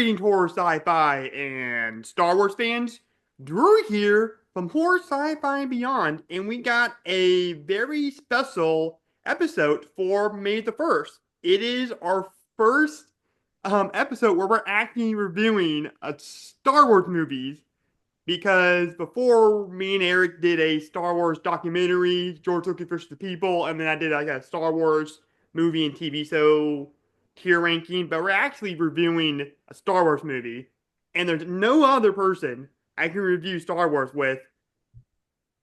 Greetings, horror, sci-fi, and Star Wars fans. Drew here from Horror, Sci-Fi, and Beyond, and we got a very special episode for May the 1st. It is our first episode where we're actually reviewing a Star Wars movies because before me and Eric did a Star Wars documentary, George Lucas versus the People, and then I did like a Star Wars movie and TV show tier ranking, but we're actually reviewing a Star Wars movie, and there's no other person I can review Star Wars with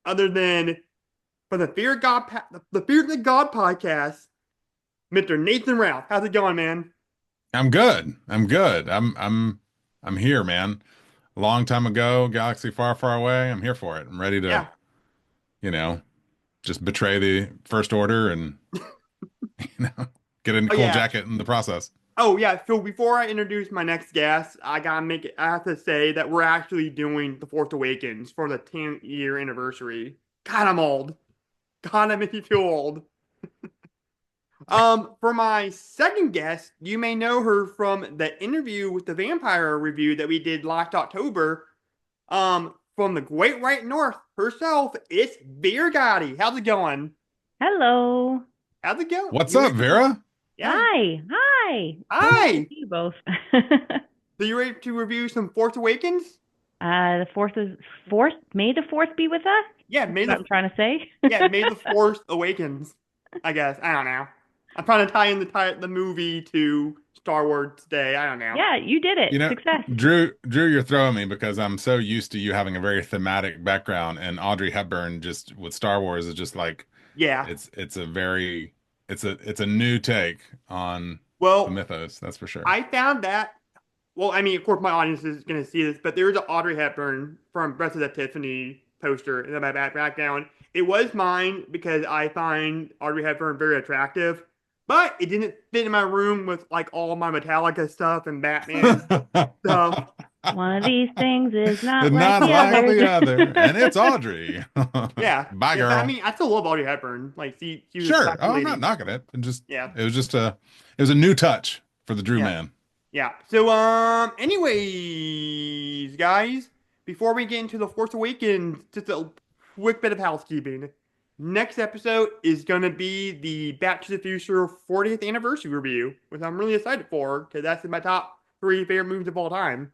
other than from the Fear of God, the Fear of the God podcast, Mr. Nathan Ralph. How's it going, man? I'm good. I'm good. I'm here, man. A long time ago, galaxy far, far away. I'm here for it. I'm ready to, Yeah. you know, just betray the First Order and, you know, get a Oh cool yeah. jacket in the process. Oh yeah. So before I introduce my next guest, I have to say that we're actually doing The Force Awakens for the 10-year anniversary. God, I'm old. God, I make me feel old. For my second guest, you may know her from the interview with the vampire review that we did last October. From the Great White North herself, it's Vera Goudie. How's it going? Hello. How's it going? What's up, Vera? Yeah. Hi. Hi. So nice to Hi. see you both. So you ready to review some Force Awakens? The fourth. May the fourth be with us. Yeah, That's what I'm trying to say. May the Force Awakens. I guess I don't know. I'm trying to tie in the movie to Star Wars Day. I don't know. Yeah, you did it. You know, Success. Drew, you're throwing me because I'm so used to you having a very thematic background, and Audrey Hepburn just with Star Wars is just like Yeah. it's a very it's a new take on the Well, mythos, that's for sure. I found that. Well, I mean, of course, my audience is going to see this, but there's an Audrey Hepburn from Breath of the Tiffany poster in my background. It was mine because I find Audrey Hepburn very attractive, but it didn't fit in my room with like all my Metallica stuff and Batman stuff. One of these things is not like Not the like others. the other, and it's Audrey. Yeah, Bye, yeah. But I girl. mean, I still love Audrey Hepburn. Like, she was a Sure. classy Oh, I'm not lady. knocking it. Yeah, It was a new touch for the Drew yeah. man. Yeah. So, anyways, guys, before we get into the Force Awakens, just a quick bit of housekeeping. Next episode is gonna be the Back to the Future 40th anniversary review, which I'm really excited for because that's in my top three favorite movies of all time.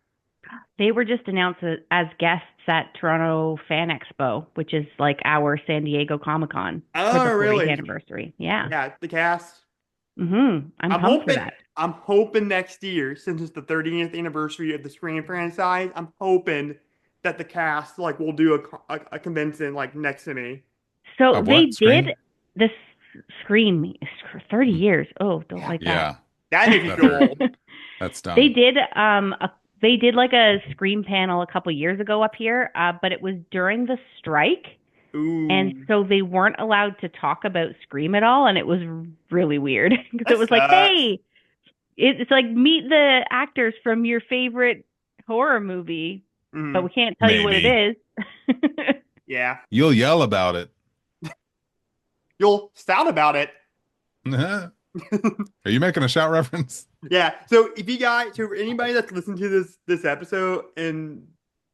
They were just announced as guests at Toronto Fan Expo, which is like our San Diego Comic Con for Oh, the 40th really? anniversary. Yeah. Yeah, the cast. I'm I'm pumped for hoping. that. I'm hoping next year, since it's the 30th anniversary of the Scream franchise, I'm hoping that the cast like will do a convention like next to me. So Of they what? did Scream? this Scream 30 Mm. years. Oh, don't Yeah, like that. Yeah, that makes me that feel hurt. old. That's They dumb. did they did like a Scream panel a couple years ago up here, but it was during the strike, and Ooh, so they weren't allowed to talk about Scream at all, and it was really weird because that it was like, sucks. hey, it's like meet the actors from your favorite horror movie, but we Mm, can't tell you what it Maybe. is. yeah, You'll yell about it. you'll shout about it. Are you making a shout reference? Yeah. So if you guys, so anybody that's listened to this episode and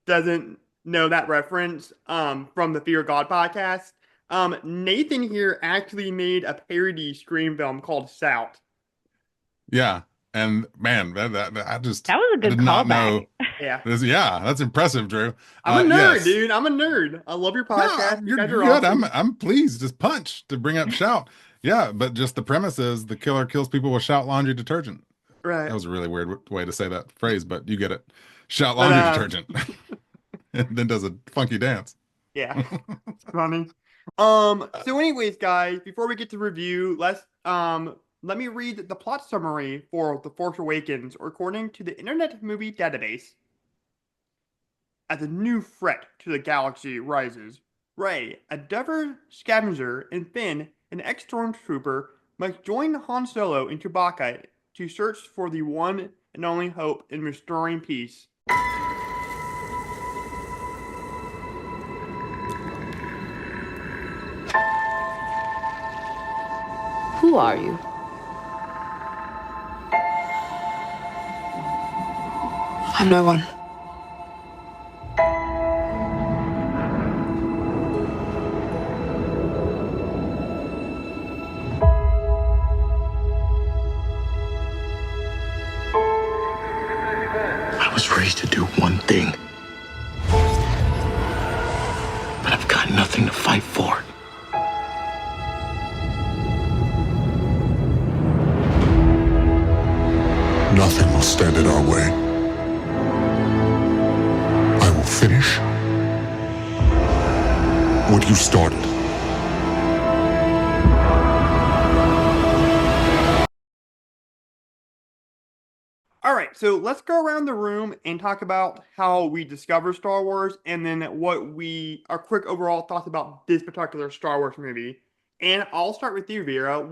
doesn't know that reference, from the Fear of God podcast, Nathan here actually made a parody Scream film called Shout. Yeah. And man, That was a I good did not know callback. Yeah. this. Yeah, that's impressive, Drew. I'm a nerd, Yes. dude. I'm a nerd. I love your No, podcast. You you're guys are good. awesome. I'm pleased. Just punch to bring up shout. Yeah, but just the premise is the killer kills people with shout laundry detergent. Right. That was a really weird way to say that phrase, but you get it. Shout But laundry detergent. And then does a funky dance. yeah, it's funny. So anyways, guys, before we get to review, let me read the plot summary for The Force Awakens according to the Internet Movie Database. As a new threat to the galaxy rises, Rey, a Dever scavenger, and Finn, an ex-stormtrooper, must join Han Solo and Chewbacca to search for the one and only hope in restoring peace. Who are you? I'm no one. I was raised to do one thing, but I've got nothing to fight for. Nothing will stand in our way. I will finish what you started. All right, so let's go around the room and talk about how we discover Star Wars and then our quick overall thoughts about this particular Star Wars movie. And I'll start with you, Vera.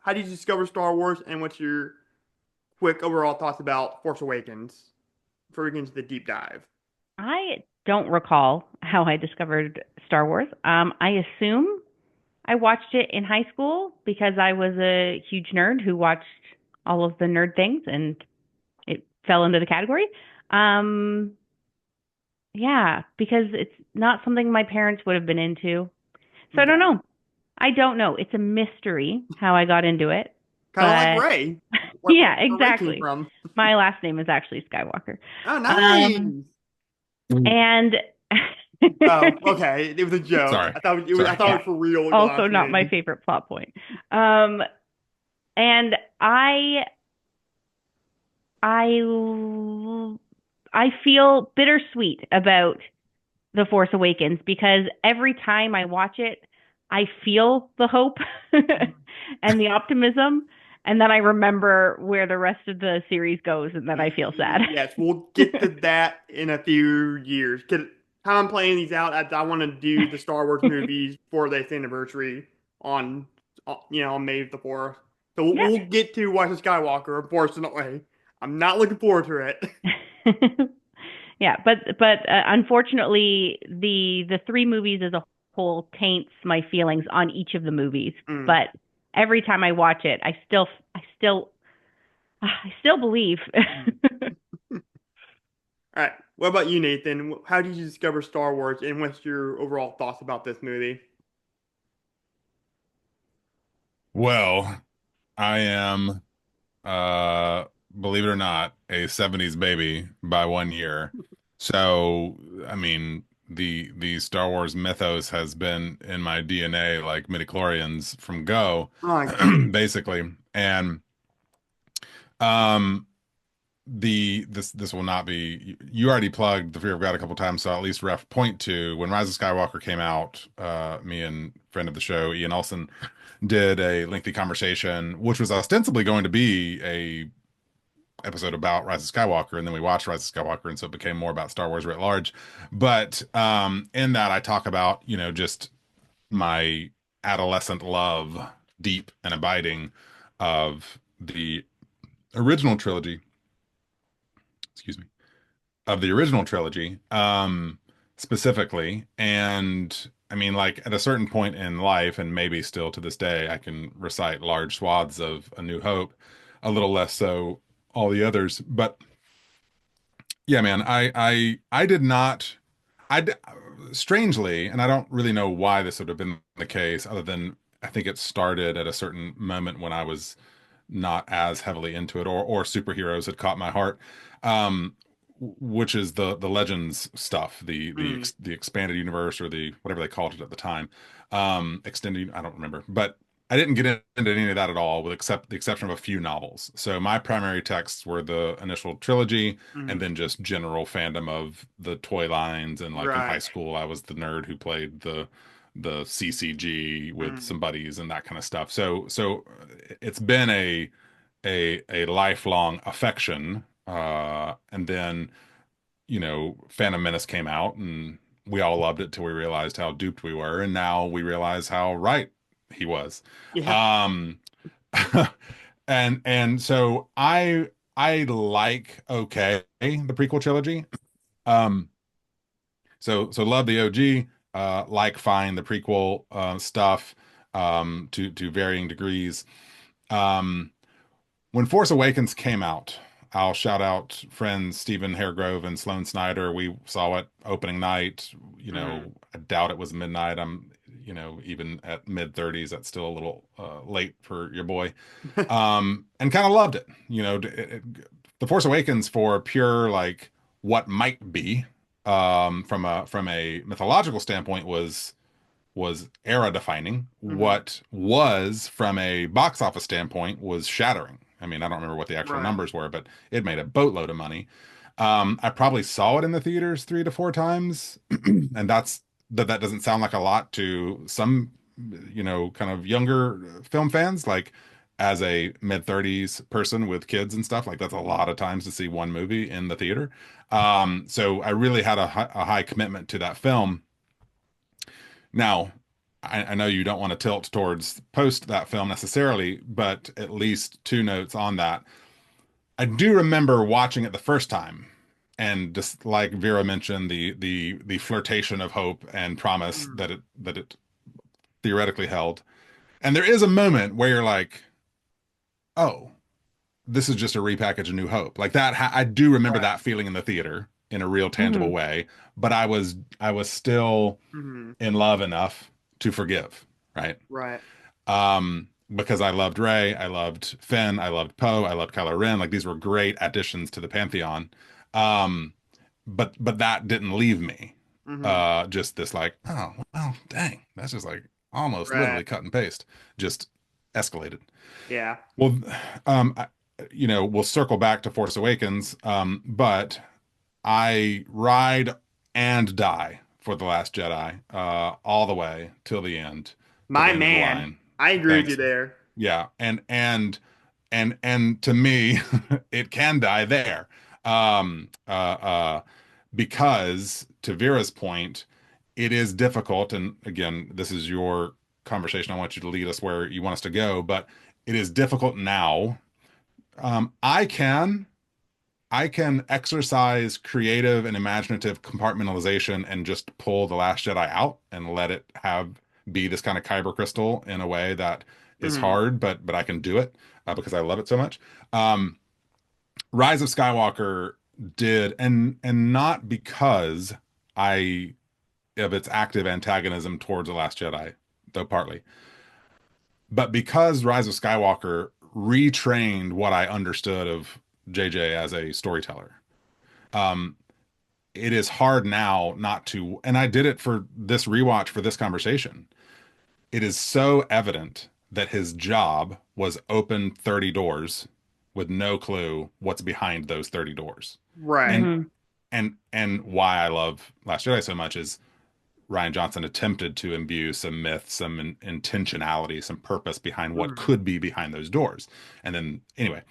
How did you discover Star Wars and what's your quick overall thoughts about Force Awakens before we get into the deep dive? I don't recall how I discovered Star Wars. I assume I watched it in high school because I was a huge nerd who watched all of the nerd things and it fell into the category. Um, yeah, because it's not something my parents would have been into. So I don't know. I don't know. It's a mystery how I got into it. Kind of like But Ray. yeah, Where Ray came exactly. from. My last name is actually Skywalker. Oh, nice. And Oh, okay. It was a joke. Sorry. I thought it was. Sorry. I thought it was for real. also last not my name. favorite plot point. Um, and I I feel bittersweet about The Force Awakens because every time I watch it, I feel the hope and the optimism, and then I remember where the rest of the series goes, and then I feel sad. Yes, we'll get to that in a few years. I'm playing these out. I want to do the Star Wars movies for the 8th anniversary on, on May the 4th. So we'll, Yeah. we'll get to Rise of Skywalker. Unfortunately, I'm not looking forward to it. Yeah, but unfortunately, the three movies as a whole taints my feelings on each of the movies. Mm. But every time I watch it, I still believe. All right. What about you, Nathan? How did you discover Star Wars, and what's your overall thoughts about this movie? Well, I am, uh, believe it or not, a 70s baby by 1 year. So, I mean, the Star Wars mythos has been in my DNA like midichlorians from Go, Oh, basically. And um this will not be, you already plugged the Fear of God a couple times, so I'll at least ref point to when Rise of Skywalker came out. Me and friend of the show Ian Olson did a lengthy conversation, which was ostensibly going to be a episode about Rise of Skywalker, and then we watched Rise of Skywalker, and so it became more about Star Wars writ large. But in that I talk about, just my adolescent love, deep and abiding, of the original trilogy, excuse me, of the original trilogy, specifically. And I mean, like at a certain point in life, and maybe still to this day, I can recite large swaths of A New Hope, a little less so all the others. But yeah, man, I did not, I d- strangely, and I don't really know why this would have been the case, other than I think it started at a certain moment when I was not as heavily into it, or superheroes had caught my heart, which is the Legends stuff, the expanded universe, or the whatever they called it at the time, extended, I don't remember. But I didn't get into any of that at all, with the exception of a few novels. So my primary texts were the initial trilogy, and then just general fandom of the toy lines. And like in high Right. school, I was the nerd who played the CCG with some buddies and that kind of stuff. So it's been a lifelong affection. And then, Phantom Menace came out, and we all loved it till we realized how duped we were, and now we realize how right he was. Yeah. Um, and so I like, okay, the prequel trilogy. Um, so love the OG, like fine the prequel stuff, to varying degrees. Um, when Force Awakens came out, I'll shout out friends Stephen Haregrove and Sloan Snyder. We saw it opening night. I doubt it was midnight. I'm, even at mid 30s, that's still a little late for your boy. And kind of loved it. The Force Awakens, for pure like what might be, from a mythological standpoint, was era defining. What was, from a box office standpoint, was shattering. I mean, I don't remember what the actual Right. numbers were, but it made a boatload of money. I probably saw it in the theaters 3 to 4 times, and that doesn't sound like a lot to some, kind of younger film fans. Like, as a mid 30s person with kids and stuff, like that's a lot of times to see one movie in the theater. So I really had a high commitment to that film. Now, I know you don't want to tilt towards post that film necessarily, but at least 2 notes on that. I do remember watching it the first time, and just like Vera mentioned, the flirtation of hope and promise that it theoretically held. And there is a moment where you're like, oh, this is just a repackage of New Hope. Like that, I do remember that feeling in the theater in a real tangible way. But I was still in love enough to forgive, right? Right. Because I loved Rey, I loved Finn, I loved Poe, I loved Kylo Ren. Like these were great additions to the pantheon. But that didn't leave me. Just this like, oh well, dang, that's just like almost literally Right. cut and paste, just escalated. Yeah. Well, we'll circle back to Force Awakens, but I ride and die for The Last Jedi, all the way till the end, to the My end of the man. line. I agree with Thanks. you there. Yeah, and to me, it can die there, because to Vera's point, it is difficult. And again, this is your conversation. I want you to lead us where you want us to go, but it is difficult now. I can exercise creative and imaginative compartmentalization and just pull The Last Jedi out and let it be this kind of kyber crystal in a way that is hard, but I can do it because I love it so much. Rise of Skywalker did, and not because I of its active antagonism towards The Last Jedi, though partly, but because Rise of Skywalker retrained what I understood of JJ as a storyteller. Um, it is hard now not to, and I did it for this rewatch for this conversation. It is so evident that his job was open 30 doors with no clue what's behind those 30 doors. Right. And why I love Last Jedi so much is Rian Johnson attempted to imbue some myth, some intentionality, some purpose behind what could be behind those doors. And then anyway,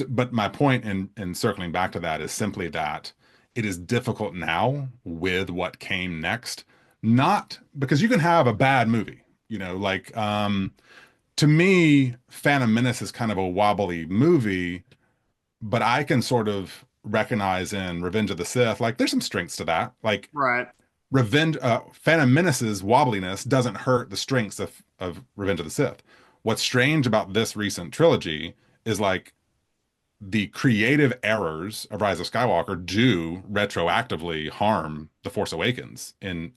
but my point in circling back to that is simply that it is difficult now with what came next, not because you can have a bad movie, like to me, Phantom Menace is kind of a wobbly movie, but I can sort of recognize in Revenge of the Sith, like there's some strengths to that. Like Right. Phantom Menace's wobbliness doesn't hurt the strengths of Revenge of the Sith. What's strange about this recent trilogy is like the creative errors of Rise of Skywalker do retroactively harm The Force Awakens in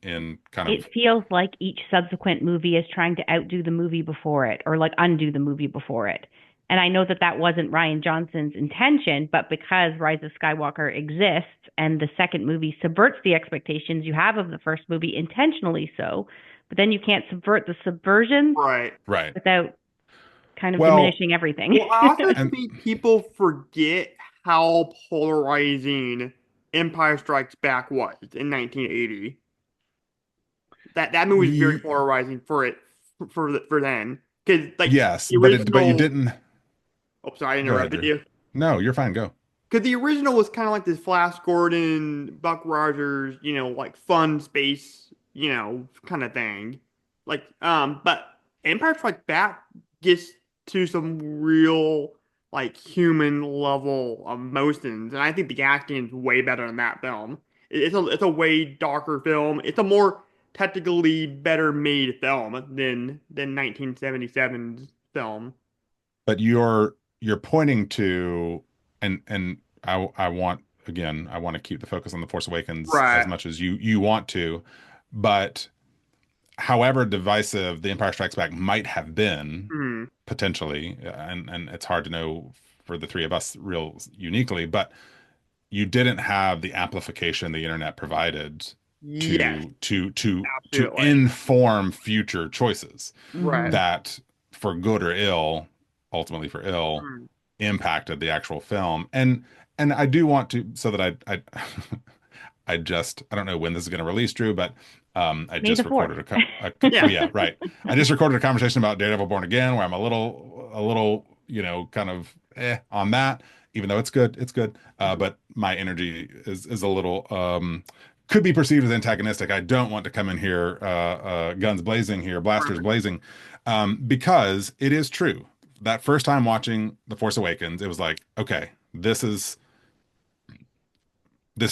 kind of. It feels like each subsequent movie is trying to outdo the movie before it, or like undo the movie before it. And I know that wasn't Rian Johnson's intention, but because Rise of Skywalker exists and the second movie subverts the expectations you have of the first movie intentionally so, but then you can't subvert the subversion Right. without kind of Well- diminishing everything. Well, I also think people forget how polarizing Empire Strikes Back was in 1980. That movie was very polarizing for then, because like Yes, the but you original- didn't. Oh, sorry, I Go ahead, interrupted Drew. you. No, you're fine. Go. Because the original was kind of like this Flash Gordon, Buck Rogers, like fun space, kind of thing. Like, but Empire Strikes Back gets to some real, like, human level emotions, and I think the acting is way better in that film. It's a way darker film. It's a more technically better made film than 1977's film. But you're pointing to, and I want again, I want to keep the focus on the Force Awakens as Right. much as you want to, but however divisive The Empire Strikes Back might have been Hmm. potentially, and it's hard to know for the three of us real uniquely, but you didn't have the amplification the internet provided Yes, to absolutely. inform future choices Right. Mhm. that, for good or ill, ultimately for ill, Mm. impacted the actual film. And I do want to, so that I I don't know when this is going to release, Drew, but I May the just fourth. recorded Yeah. yeah, right. I just recorded a conversation about Daredevil Born Again where I'm a little, kind of on that, even though it's good. But my energy is a little could be perceived as antagonistic. I don't want to come in here guns blazing here, blasters Right. blazing, because it is true. That first time watching The Force Awakens, it was like, okay, this is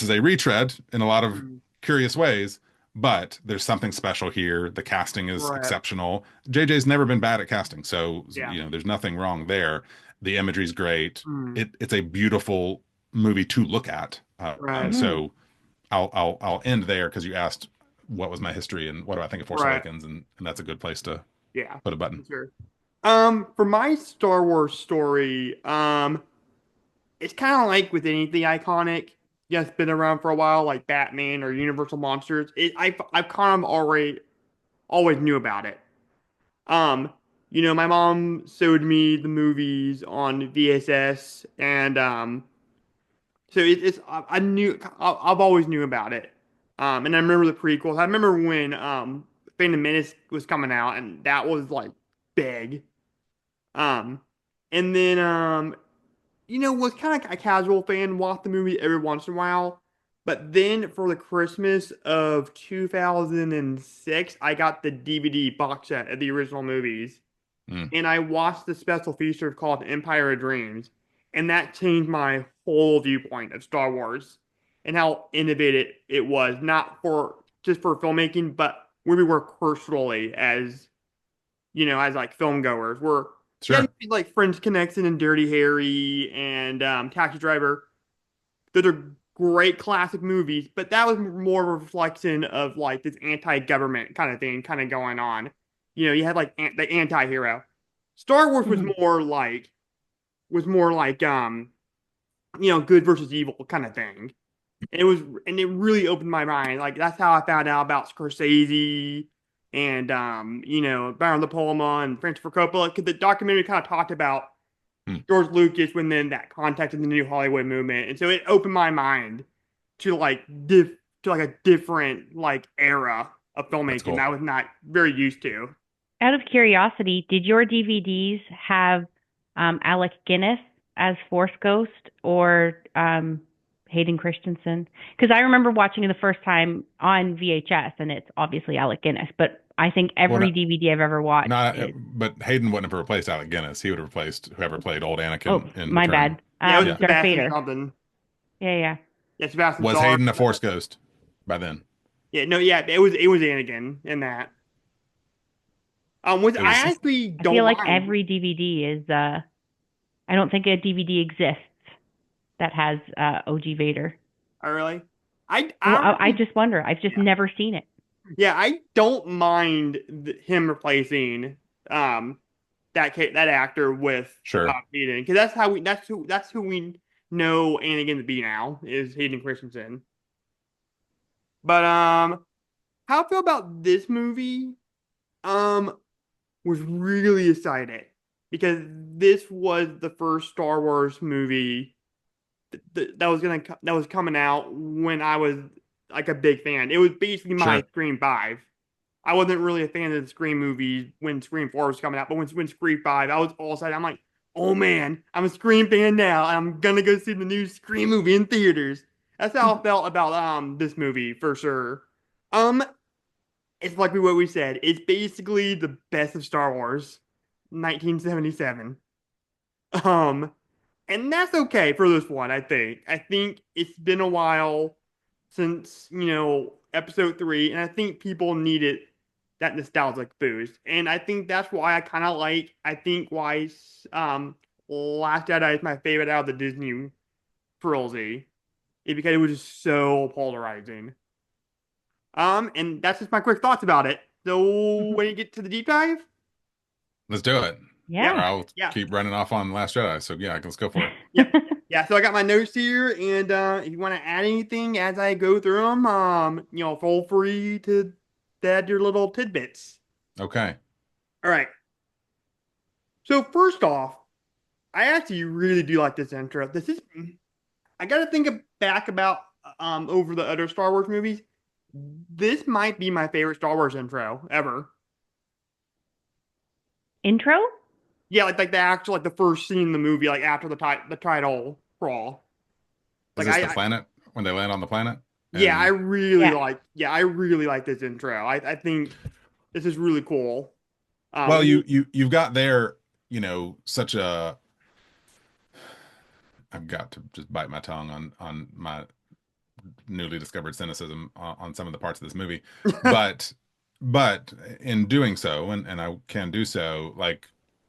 a retread in a lot of Mm. curious ways, but there's something special here. The casting is Right. exceptional. JJ's never been bad at casting, so Yeah. there's nothing wrong there. The imagery's great. Mm. It's a beautiful movie to look at. Right. Mhm. So I'll end there because you asked what was my history and what do I think of Force Right. Awakens, and that's a good place to Yeah. put a button. Sure. For my Star Wars story, it's kind of like with anything iconic, yeah, it's been around for a while, like Batman or Universal Monsters. I've kind of already always knew about it. Um, my mom showed me the movies on VSS, and so it's I knew I've always knew about it. And I remember the prequels. I remember when Phantom Menace was coming out, and that was like big. Um, and then was kind of a casual fan, watch the movie every once in a while. But then for the Christmas of 2006, I got the DVD box set of the original movies. Mm, And I watched the special feature called Empire of Dreams. And that changed my whole viewpoint of Star Wars and how innovative it was, not for just for filmmaking, but where we were culturally as like film goers. Yeah, sure. like French Connection and Dirty Harry and Taxi Driver. Those are great classic movies, but that was more of a reflection of like this anti-government kind of thing kind of going on. You had like the anti-hero. Star Wars Mhm. was more like good versus evil kind of thing. And it really opened my mind. Like that's how I found out about Scorsese and Baron De Palma and Francis Ford Coppola, because the documentary kind of talked about Mm, George Lucas when then that context in the new Hollywood movement, and so it opened my mind to like a different like era of that's filmmaking that cool. I was not very used to. Out of curiosity, did your DVDs have Alec Guinness as Force Ghost or Hayden Christensen? Because I remember watching it the first time on VHS, and it's obviously Alec Guinness. But I think Well, every no, DVD I've ever watched not, is. but Hayden wouldn't have replaced Alec Guinness. He would have replaced whoever played old Oh, Anakin in my Return. bad. Yeah, it was Yeah. Darth Sebastian Vader. something. Yeah, yeah. Yeah, Sebastian Was Star. Hayden a Force ghost by then? Yeah, no, yeah, it was Anakin in that. Which It I was. actually I feel don't like mind. every DVD is. I don't think a DVD exists that has OG Vader. I really, I Well, I I really, just wonder. I've just yeah, never seen it. yeah, I don't mind him replacing that actor with Sure. Hayden, because that's who we know Anakin to be now is Hayden Christensen. But how I feel about this movie? Um, was really excited because this was the first Star Wars movie that was coming out when I was like a big fan. It was basically my Sure. Scream 5. I wasn't really a fan of the Scream movies when Scream 4 was coming out, but when Scream 5, I was all excited. I'm like, oh man, I'm a Scream fan now. I'm gonna go see the new Scream movie in theaters. That's how I felt about this movie for sure. Um, it's like what we said. It's basically the best of Star Wars, 1977. Um, and that's okay for this one, I think. I think it's been a while since, episode 3, and I think people needed that nostalgic boost. And I think that's why I think why Last Jedi is my favorite out of the Disney trilogy, because it was just so polarizing. And that's just my quick thoughts about it. So when you get to the deep dive, Let's do it. Yeah. Or I'll yeah, keep running off on Last Jedi. So yeah, let's go for it. yep, yeah. So I got my notes here, and if you want to add anything as I go through them, feel free to add your little tidbits. Okay. All right. So first off, I actually really do like this intro. I got to think back about over the other Star Wars movies. This might be my favorite Star Wars intro ever. Intro? Yeah, like the actual the first scene in the movie, like after the title crawl. Is Like this the planet when they land on the planet? Yeah, I And really like this intro. I think this is really cool. well, you've got there, such a. I've got to just bite my tongue on my newly discovered cynicism on some of the parts of this movie, but in doing so, and I can do so, like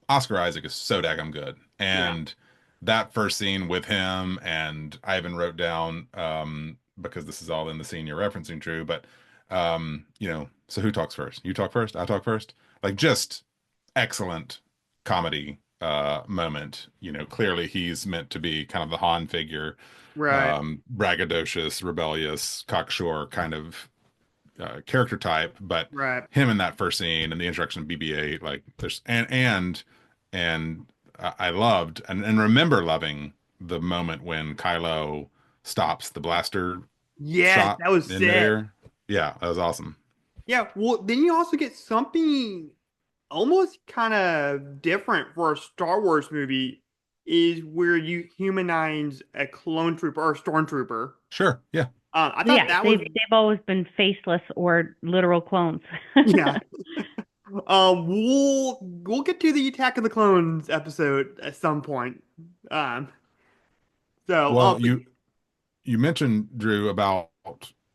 Oscar Isaac is so daggum good, and that first scene with him, and I even wrote down because this is all in the scene you're referencing, Drew, but so who talks first? You talk first, I talk first, like just excellent comedy moment. Clearly he's meant to be kind of the Han figure, right, braggadocious, rebellious, cocksure kind of character type, but right. him in that first scene and the introduction of BB-8, like there's and I loved and remember loving the moment when Kylo stops the blaster Yes, shot that was in sick. midair. Yeah, that was awesome. Yeah, well, then you also get something almost kind of different for a Star Wars movie, is where you humanize a clone trooper or a stormtrooper. Sure, yeah. I thought that they've was always been faceless or literal clones. yeah. We'll get to the Attack of the Clones episode at some point. Um, so Well, you mentioned, Drew, about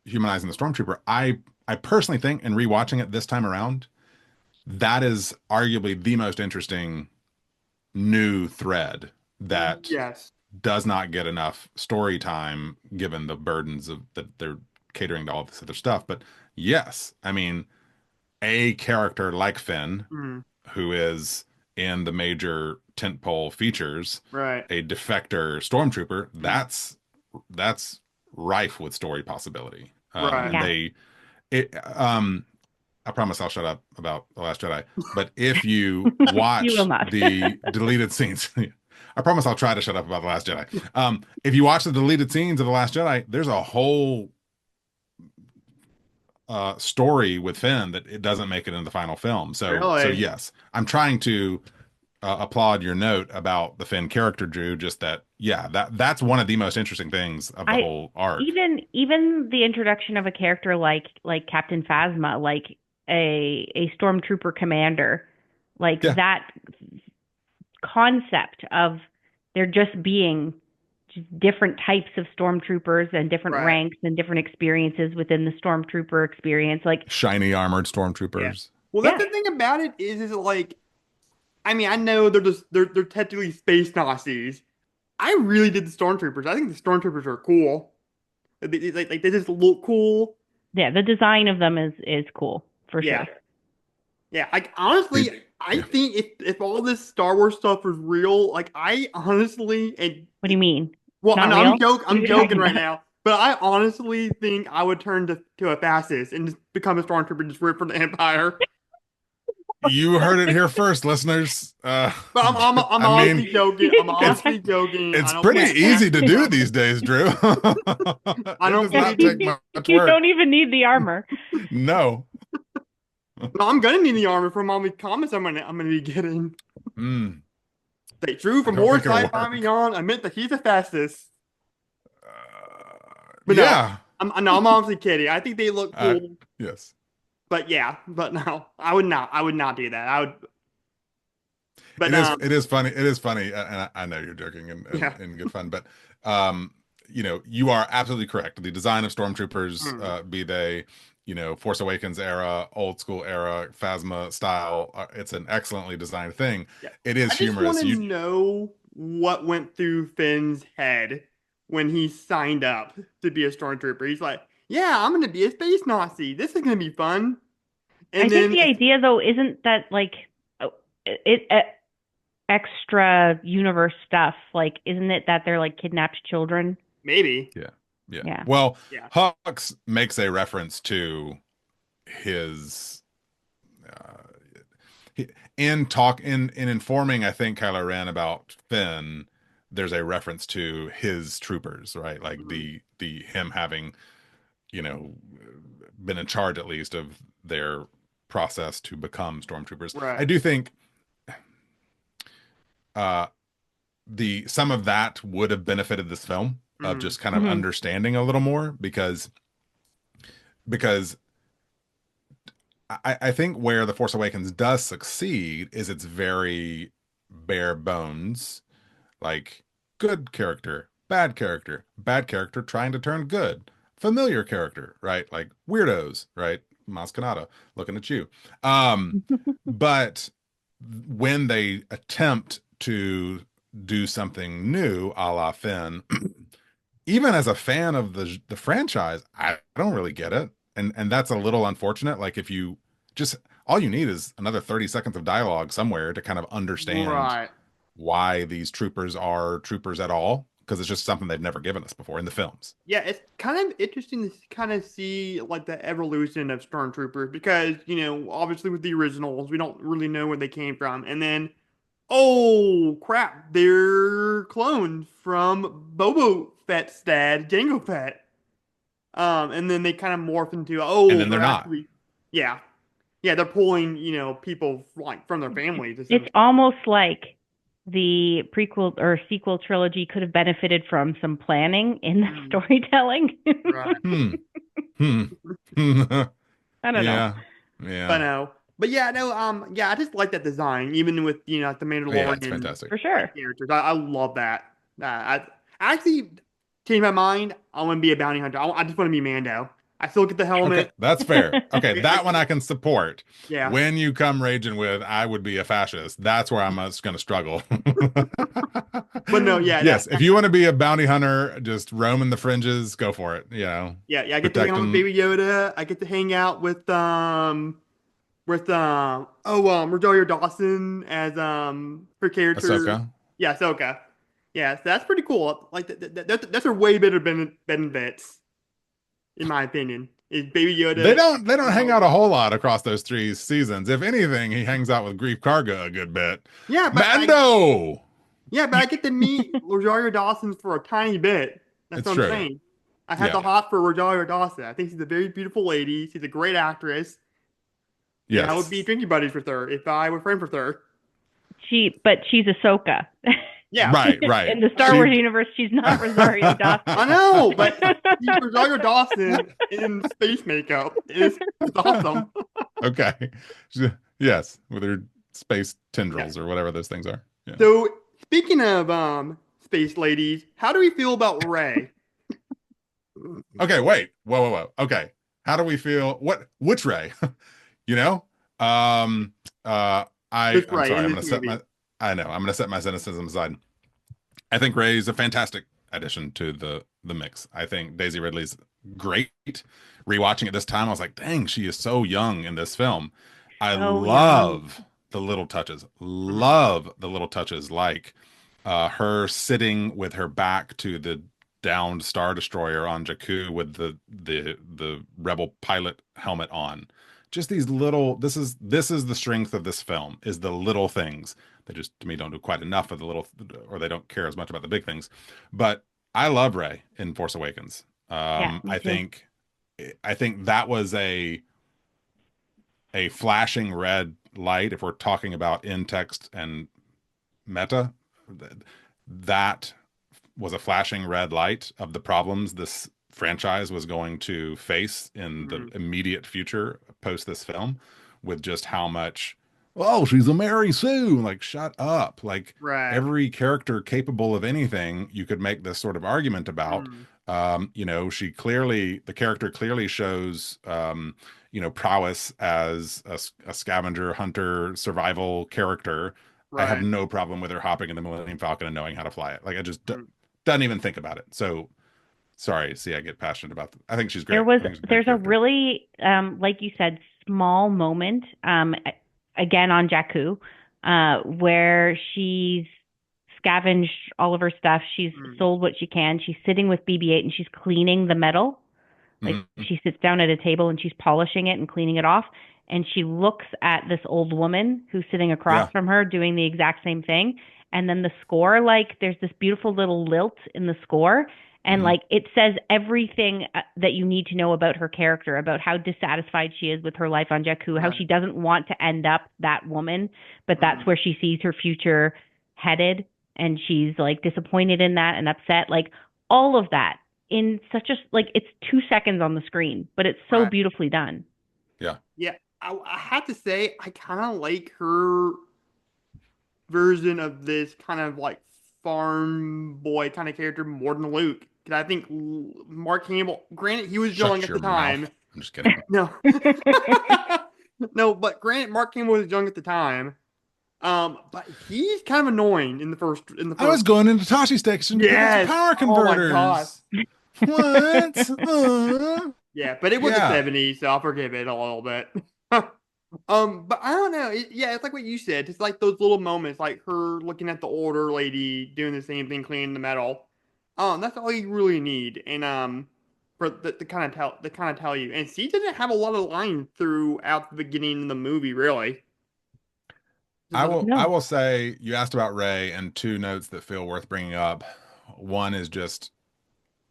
humanizing the stormtrooper. I personally think, in rewatching it this time around, that is arguably the most interesting new thread that yes, does not get enough story time given the burdens of that they're catering to all this other stuff. But yes, I mean, a character like Finn, mm, who is in the major tentpole features, right, a defector stormtrooper, that's rife with story possibility. right. And Yeah. I promise I'll shut up about The Last Jedi. But if you watch You will not. the deleted scenes, I promise I'll try to shut up about The Last Jedi. If you watch the deleted scenes of The Last Jedi, there's a whole story with Finn that it doesn't make it in the final film. So Really? yes, I'm trying to applaud your note about the Finn character, Drew. Just that, yeah, that's one of the most interesting things of the whole arc. Even the introduction of a character like Captain Phasma, like a stormtrooper commander, like that concept of there just being different types of stormtroopers and different ranks and different experiences within the stormtrooper experience, like shiny armored stormtroopers. Yeah. Well, that's the thing about it is like, I mean, I know they're technically space Nazis. I really did the stormtroopers. I think the stormtroopers are cool. They just look cool. Yeah, the design of them is cool for sure. Yeah, like honestly, I think if all this Star Wars stuff was real, like I honestly and what do you mean? Well, I'm joking right now, but I honestly think I would turn to a fascist and just become a stormtrooper and just root for the Empire. You heard it here first, listeners. But I'm honestly joking. I'm honestly joking. It's pretty easy to do these days, Drew. I don't take much work. You don't even need the armor. No. No, I'm gonna need the armor from all the comments I'm gonna be getting. Stay true from more Sci-Fi Beyond. I meant that he's the fastest. But yeah, I'm honestly kidding. I think they look cool. Yes. But no, I would not do that. I would. But it is funny. It is funny, and I know you're joking and good fun. But you are absolutely correct. The design of stormtroopers, be they Force Awakens era, old school era, Phasma style, it's an excellently designed thing. Yeah. It is humorous. I just want to know what went through Finn's head when he signed up to be a stormtrooper. He's like, "Yeah, I'm gonna be a space Nazi. This is gonna be fun." I And think then the idea though isn't that like extra universe stuff. Like, isn't it that they're like kidnapped children? maybe, Yeah. Yeah. Yeah. Well, yeah, Hux makes a reference to his uh, in informing, I think, Kylo Ren about Finn. There's a reference to his troopers, right? Like Mhm. the him having, you know, been in charge at least of their process to become stormtroopers. Right. I do think uh the some of that would have benefited this film of Mhm. just kind of understanding a little more because I think where The Force Awakens does succeed is it's very bare bones, like good character, bad character trying to turn good, familiar character, right? Like weirdos, right? Mascanado, looking at you. But when they attempt to do something new, a la Finn, even as a fan of the franchise, I don't really get it. And that's a little unfortunate. Like if you just all you need is another 30 seconds of dialogue somewhere to kind of understand Right. why these troopers are troopers at all, because it's just something they've never given us before in the films. Yeah, it's kind of interesting to kind of see like the evolution of stormtroopers because obviously with the originals we don't really know where they came from, and then oh crap, they're cloned from Boba Fett's dad, Jango Fett. And then they kind of morph into And oh then they're they're not. actually yeah yeah they're pulling people like from their families It's essentially. almost like the prequel or sequel trilogy could have benefited from some planning in the Mm, storytelling. right. Hmm. Hmm. Hmm. I don't know. Yeah. I Yeah. know. But yeah, no, yeah, I just like that design, even with like the Yeah, it's Mandalorian fantastic. For sure. characters. I love that. I actually changed my mind. I want to be a bounty hunter. I just want to be Mando. I still get the Okay, helmet. that's fair. Okay, I that one I can support. yeah, When you come raging with I would be a fascist, that's where I'm just going to struggle. but no, yeah, Yes, if you want to be a bounty hunter, just roaming the fringes, go for it. yeah. I get to hang out with Protecting Baby Yoda. I get to hang out Rosario Dawson as her character. Ahsoka. Yeah, Ahsoka. Yeah, so that's pretty cool. Like that's a way better benefits in my opinion. Is Baby They Yoda? don't hang out a whole lot across those 3 seasons. If anything, he hangs out with Grief Karga a good bit. Yeah, Mando. I get to meet Rosario Dawson for a tiny bit. That's It's what I'm true. saying. I had Yeah. the hot for Rosario Dawson. I think she's a very beautiful lady. She's a great actress. And I would be Yes. drinking buddies with her if I were friends with her. But she's Ahsoka. Yeah. Right, right. In the Star Wars universe, she's not Rosario Dawson. I know, but Rosario Dawson in space makeup is awesome. Okay. Yes, with her space Yeah. tendrils or whatever those things are. Yeah. So speaking of space ladies, how do we feel about Rey? Okay, wait. Whoa. Okay. How do we feel? Which Ray? You know? Um This I'm Rey sorry, in I'm this gonna set movie. I'm gonna set my cynicism aside. I think Ray's a fantastic addition to the mix. I think Daisy Ridley's great. Rewatching it this time, I was like, dang, she is so young in this film. I So young. love the little touches. Mhm. Love the little touches like her sitting with her back to the downed Star Destroyer on Jakku with the rebel pilot helmet on. Just these little this is the strength of this film is the little things. They just to me don't do quite enough of the little or they don't care as much about the big things. But I love Rey in Force Awakens. Yeah, me too. I think that was a flashing red light if we're talking about in text and meta. That was a flashing red light of the problems this franchise was going to face in the Mhm. immediate future post this film, with just how much, oh, she's a Mary Sue. Like, shut up. Like, Right. every character capable of anything, you could make this sort of argument about. Mm. The character clearly shows, prowess as a scavenger hunter survival character. I have Right. no problem with her hopping in the Millennium Falcon and knowing how to fly it. Like, I just, Mm. doesn't even think about it. So sorry, see, I get passionate about that. I think she's There great. was I think she's a great there's a character. really like you said, small moment again on Jakku where she's scavenged all of her stuff. She's Mm. sold what she can. She's sitting with BB-8 and she's cleaning the metal. Like Mhm. she sits down at a table and she's polishing it and cleaning it off. And she looks at this old woman who's sitting across Yeah. from her doing the exact same thing. And then the score, like there's this beautiful little lilt in the score. And Mhm. like it says everything that you need to know about her character, about how dissatisfied she is with her life on Jakku, how she Right. doesn't want to end up that woman, but that's Mm. where she sees her future headed. And she's like disappointed in that and upset. Like all of that in such a like it's 2 seconds on the screen, but it's so Right. beautifully done. Yeah. Yeah, I have to say, I kind of like her version of this kind of like farm boy kind of character more than Luke. Because I think Mark Hamill, granted, he was young Shut at your the time. mouth. I'm just kidding. No, no, but granted, Mark Hamill was young at the time. But he's kind of annoying in the first. In the I was first, going into Tashi Station to pick up some yes. power Oh my gosh. converters. What? Yeah, but it was the Yeah. 70s, so I'll forgive it a little bit. But I don't know. Yeah, it's like what you said. It's like those little moments, like her looking at the older lady doing the same thing, cleaning the metal. That's all you really need, and for the kind of tell you. And she didn't have a lot of lines throughout the beginning of the movie, really. Just I a, will I No. will say you asked about Ray and two notes that feel worth bringing up. One is just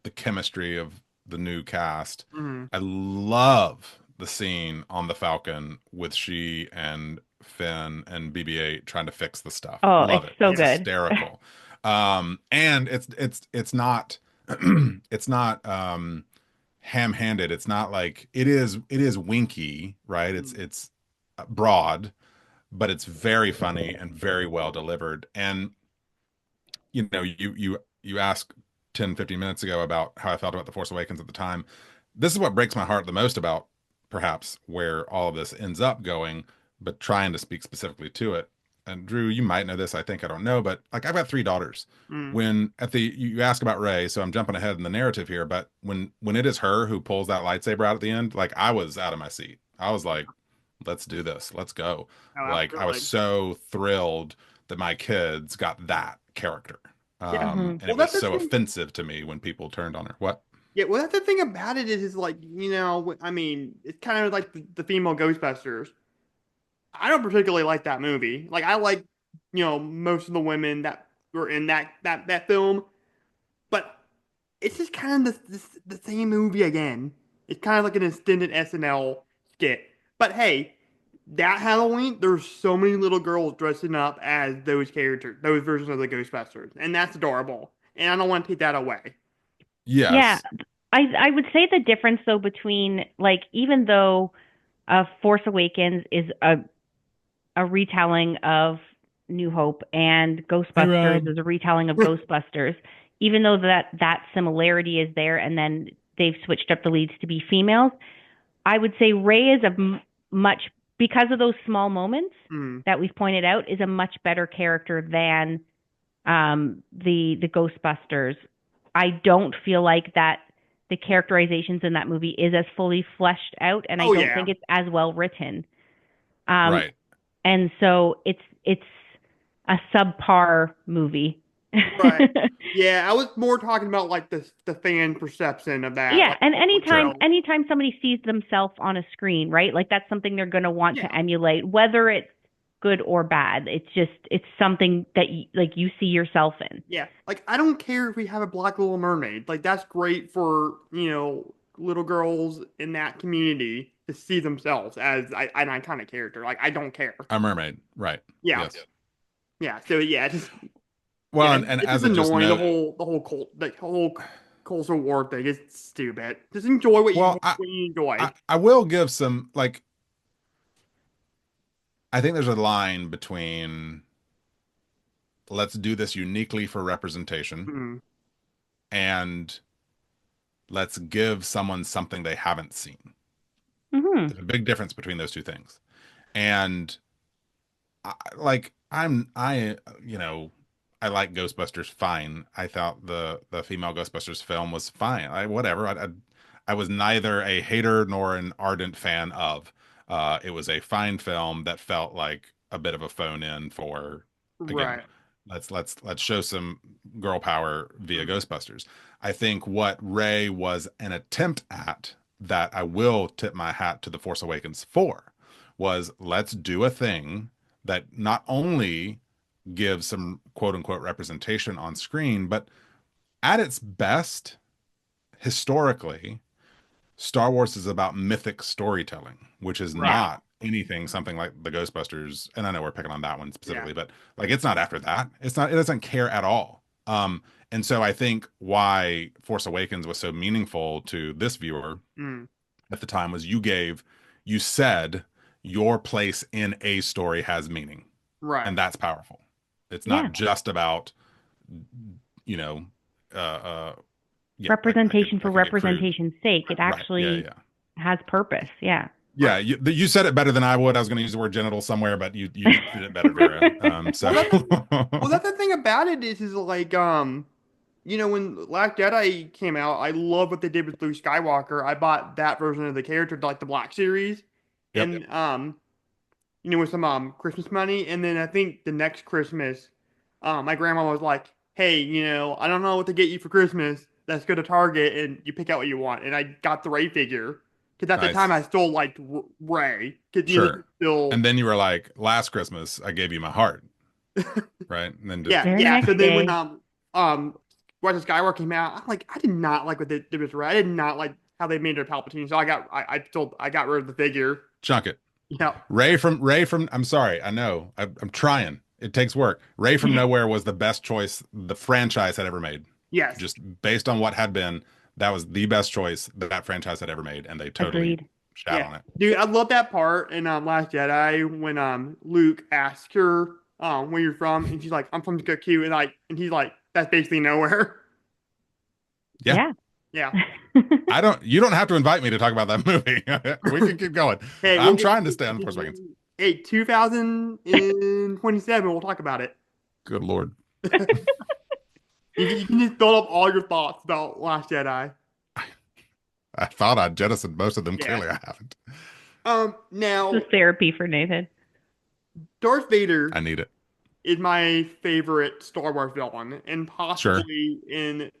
the chemistry of the new cast. mm, I love the scene on the Falcon with she and Finn and BB-8 trying to fix the stuff. Oh, Love it's it. so It's yeah, good. hysterical. And it's not it's not ham-handed. It's not like it is winky, right? It's mm, it's broad, but it's very funny and very well delivered. And you asked 10, 15 minutes ago about how I felt about The Force Awakens at the time. This is what breaks my heart the most about perhaps where all of this ends up going, but trying to speak specifically to it. And Drew, you might know this, I think I don't know, but like I've got three daughters. mm, When at the you ask about Ray, so I'm jumping ahead in the narrative here, but when it is her who pulls that lightsaber out at the end, like I was out of my seat. I was like, let's do this. Let's go. oh, Like I was absolutely. so thrilled that my kids got that character. Yeah. Hmm. And Well, it was that's the so thing. offensive to me when people turned on her. What? Yeah, well, that's the thing about it is like I mean, it's kind of like the female Ghostbusters. I don't particularly like that movie. Like I like, most of the women that were in that film, but it's just kind of the same movie again. It's kind of like an extended SNL skit. But hey, that Halloween, there's so many little girls dressing up as those characters, those versions of the Ghostbusters, and that's adorable. And I don't want to take that away. Yeah, Yes. I would say the difference though between like even though Force Awakens is a retelling of New Hope and Hey, Ghostbusters Rob. is a retelling of Ghostbusters, even though that similarity is there, and then they've switched up the leads to be females. I would say Ray is much because of those small moments Mm, that we've pointed out is a much better character than the Ghostbusters. I don't feel like that the characterizations in that movie is as fully fleshed out, and I oh don't yeah, think it's as well written. Um, Right. and so it's a subpar movie. right. Yeah, I was more talking about like the fan perception of that, Yeah, like and Sure. anytime somebody sees themselves on a screen, right? Like that's something they're going to want yeah, to emulate, whether it's good or bad. It's something that like you see yourself in. yeah. Like I don't care if we have a Black Little Mermaid. Like that's great for little girls in that community to see themselves as an iconic character. Like I don't care. A mermaid. Right. Yeah, Yes. yeah. So yeah, just Well, yeah, and it's just as a just annoying. The note, whole cultural war thing is stupid. Just enjoy well, what you enjoy. I will give some like I think there's a line between let's do this uniquely for representation Mm, and let's give someone something they haven't seen. Hmm. There's a big difference between those two things. And like I I like Ghostbusters fine. I thought the female Ghostbusters film was fine. Whatever. I was neither a hater nor an ardent fan of. It was a fine film that felt like a bit of a phone in for, again, Right. let's show some girl power via Ghostbusters. I think what Ray was an attempt at, that I will tip my hat to The Force Awakens for, was let's do a thing that not only gives some quote unquote representation on screen, but at its best, historically, Star Wars is about mythic storytelling, which is Right. not anything something like the Ghostbusters. And I know we're picking on that one specifically, Yeah. but like it's not after that. It's not, it doesn't care at all. And so I think why Force Awakens was so meaningful to this viewer Mm. at the time was you said your place in a story has meaning, Right. and that's powerful. It's Yeah. not just about, you know, uh, uh, yeah, Representation I for could get crude. representation's sake. It Right. actually Yeah. has purpose. Yeah. Yeah, you said it better than I would. I was going to use the word genital somewhere, but you did it better, Vera. So Well, that's the thing about it is like when Last Jedi came out, I love what they did with Luke Skywalker. I bought that version of the character, like the Black Series, Yep. and with some Christmas money. And then I think the next Christmas, my grandma was like, "Hey, I don't know what to get you for Christmas. Let's go to Target and you pick out what you want." And I got the Ray figure because at the Nice. time I still liked Ray. 'Cause, Sure. still. And then you were like, last Christmas, I gave you my heart. Right. And then Yeah, Very yeah. next So then when day. Rise of Skywalker came out, I'm like, I did not like what they did with Ray. I did not like how they made her Palpatine. So I got rid of the figure. chunk it. Yeah. Ray from I'm sorry, I know. I'm trying. It takes work. Ray from Nowhere was the best choice the franchise had ever made. Yes. Just based on what had been, that was the best choice that franchise had ever made, and they totally Agreed. shat Yeah. on it. Dude, I love that part in Last Jedi when Luke asks her where you're from, and she's like, I'm from Jakku, and he's like, that's basically nowhere. Yeah. Yeah. You don't have to invite me to talk about that movie. We can keep going. Hey, I'm trying to stay on the Force Awakens. Hey, 2027, we'll talk about it. Good Lord. You can just build up all your thoughts about Last Jedi. I thought I'd jettisoned most of them. Yeah. Clearly I haven't. Now, This is therapy for Nathan. Darth Vader I need it. is my favorite Star Wars villain, and possibly in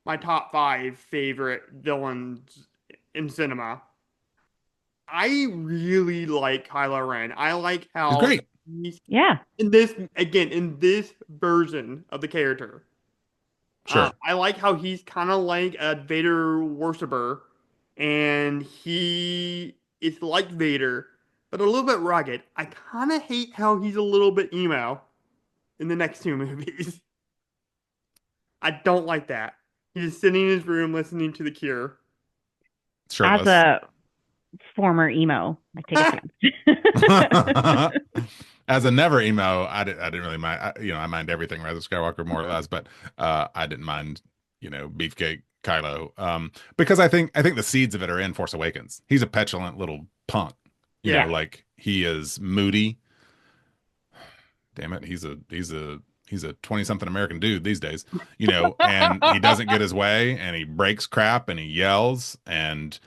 my top 5 favorite villains in cinema. I really like Kylo Ren. I like how He's great. he's Yeah. in this version of the character. Sure. I like how he's kind of like a Vader worshiper, and he is like Vader, but a little bit rugged. I kind of hate how he's a little bit emo in the next 2 movies. I don't like that. He's just sitting in his room listening to The Cure. Shirtless. As a former emo, I take offense. As a never emo, I didn't really mind. I mind everything Rise of Skywalker more or less, but I didn't mind, Beefcake Kylo, because I think the seeds of it are in Force Awakens. He's a petulant little punk, Yeah. like he is moody. Damn it, he's a 20-something American dude these days, and he doesn't get his way, and he breaks crap, and he yells, and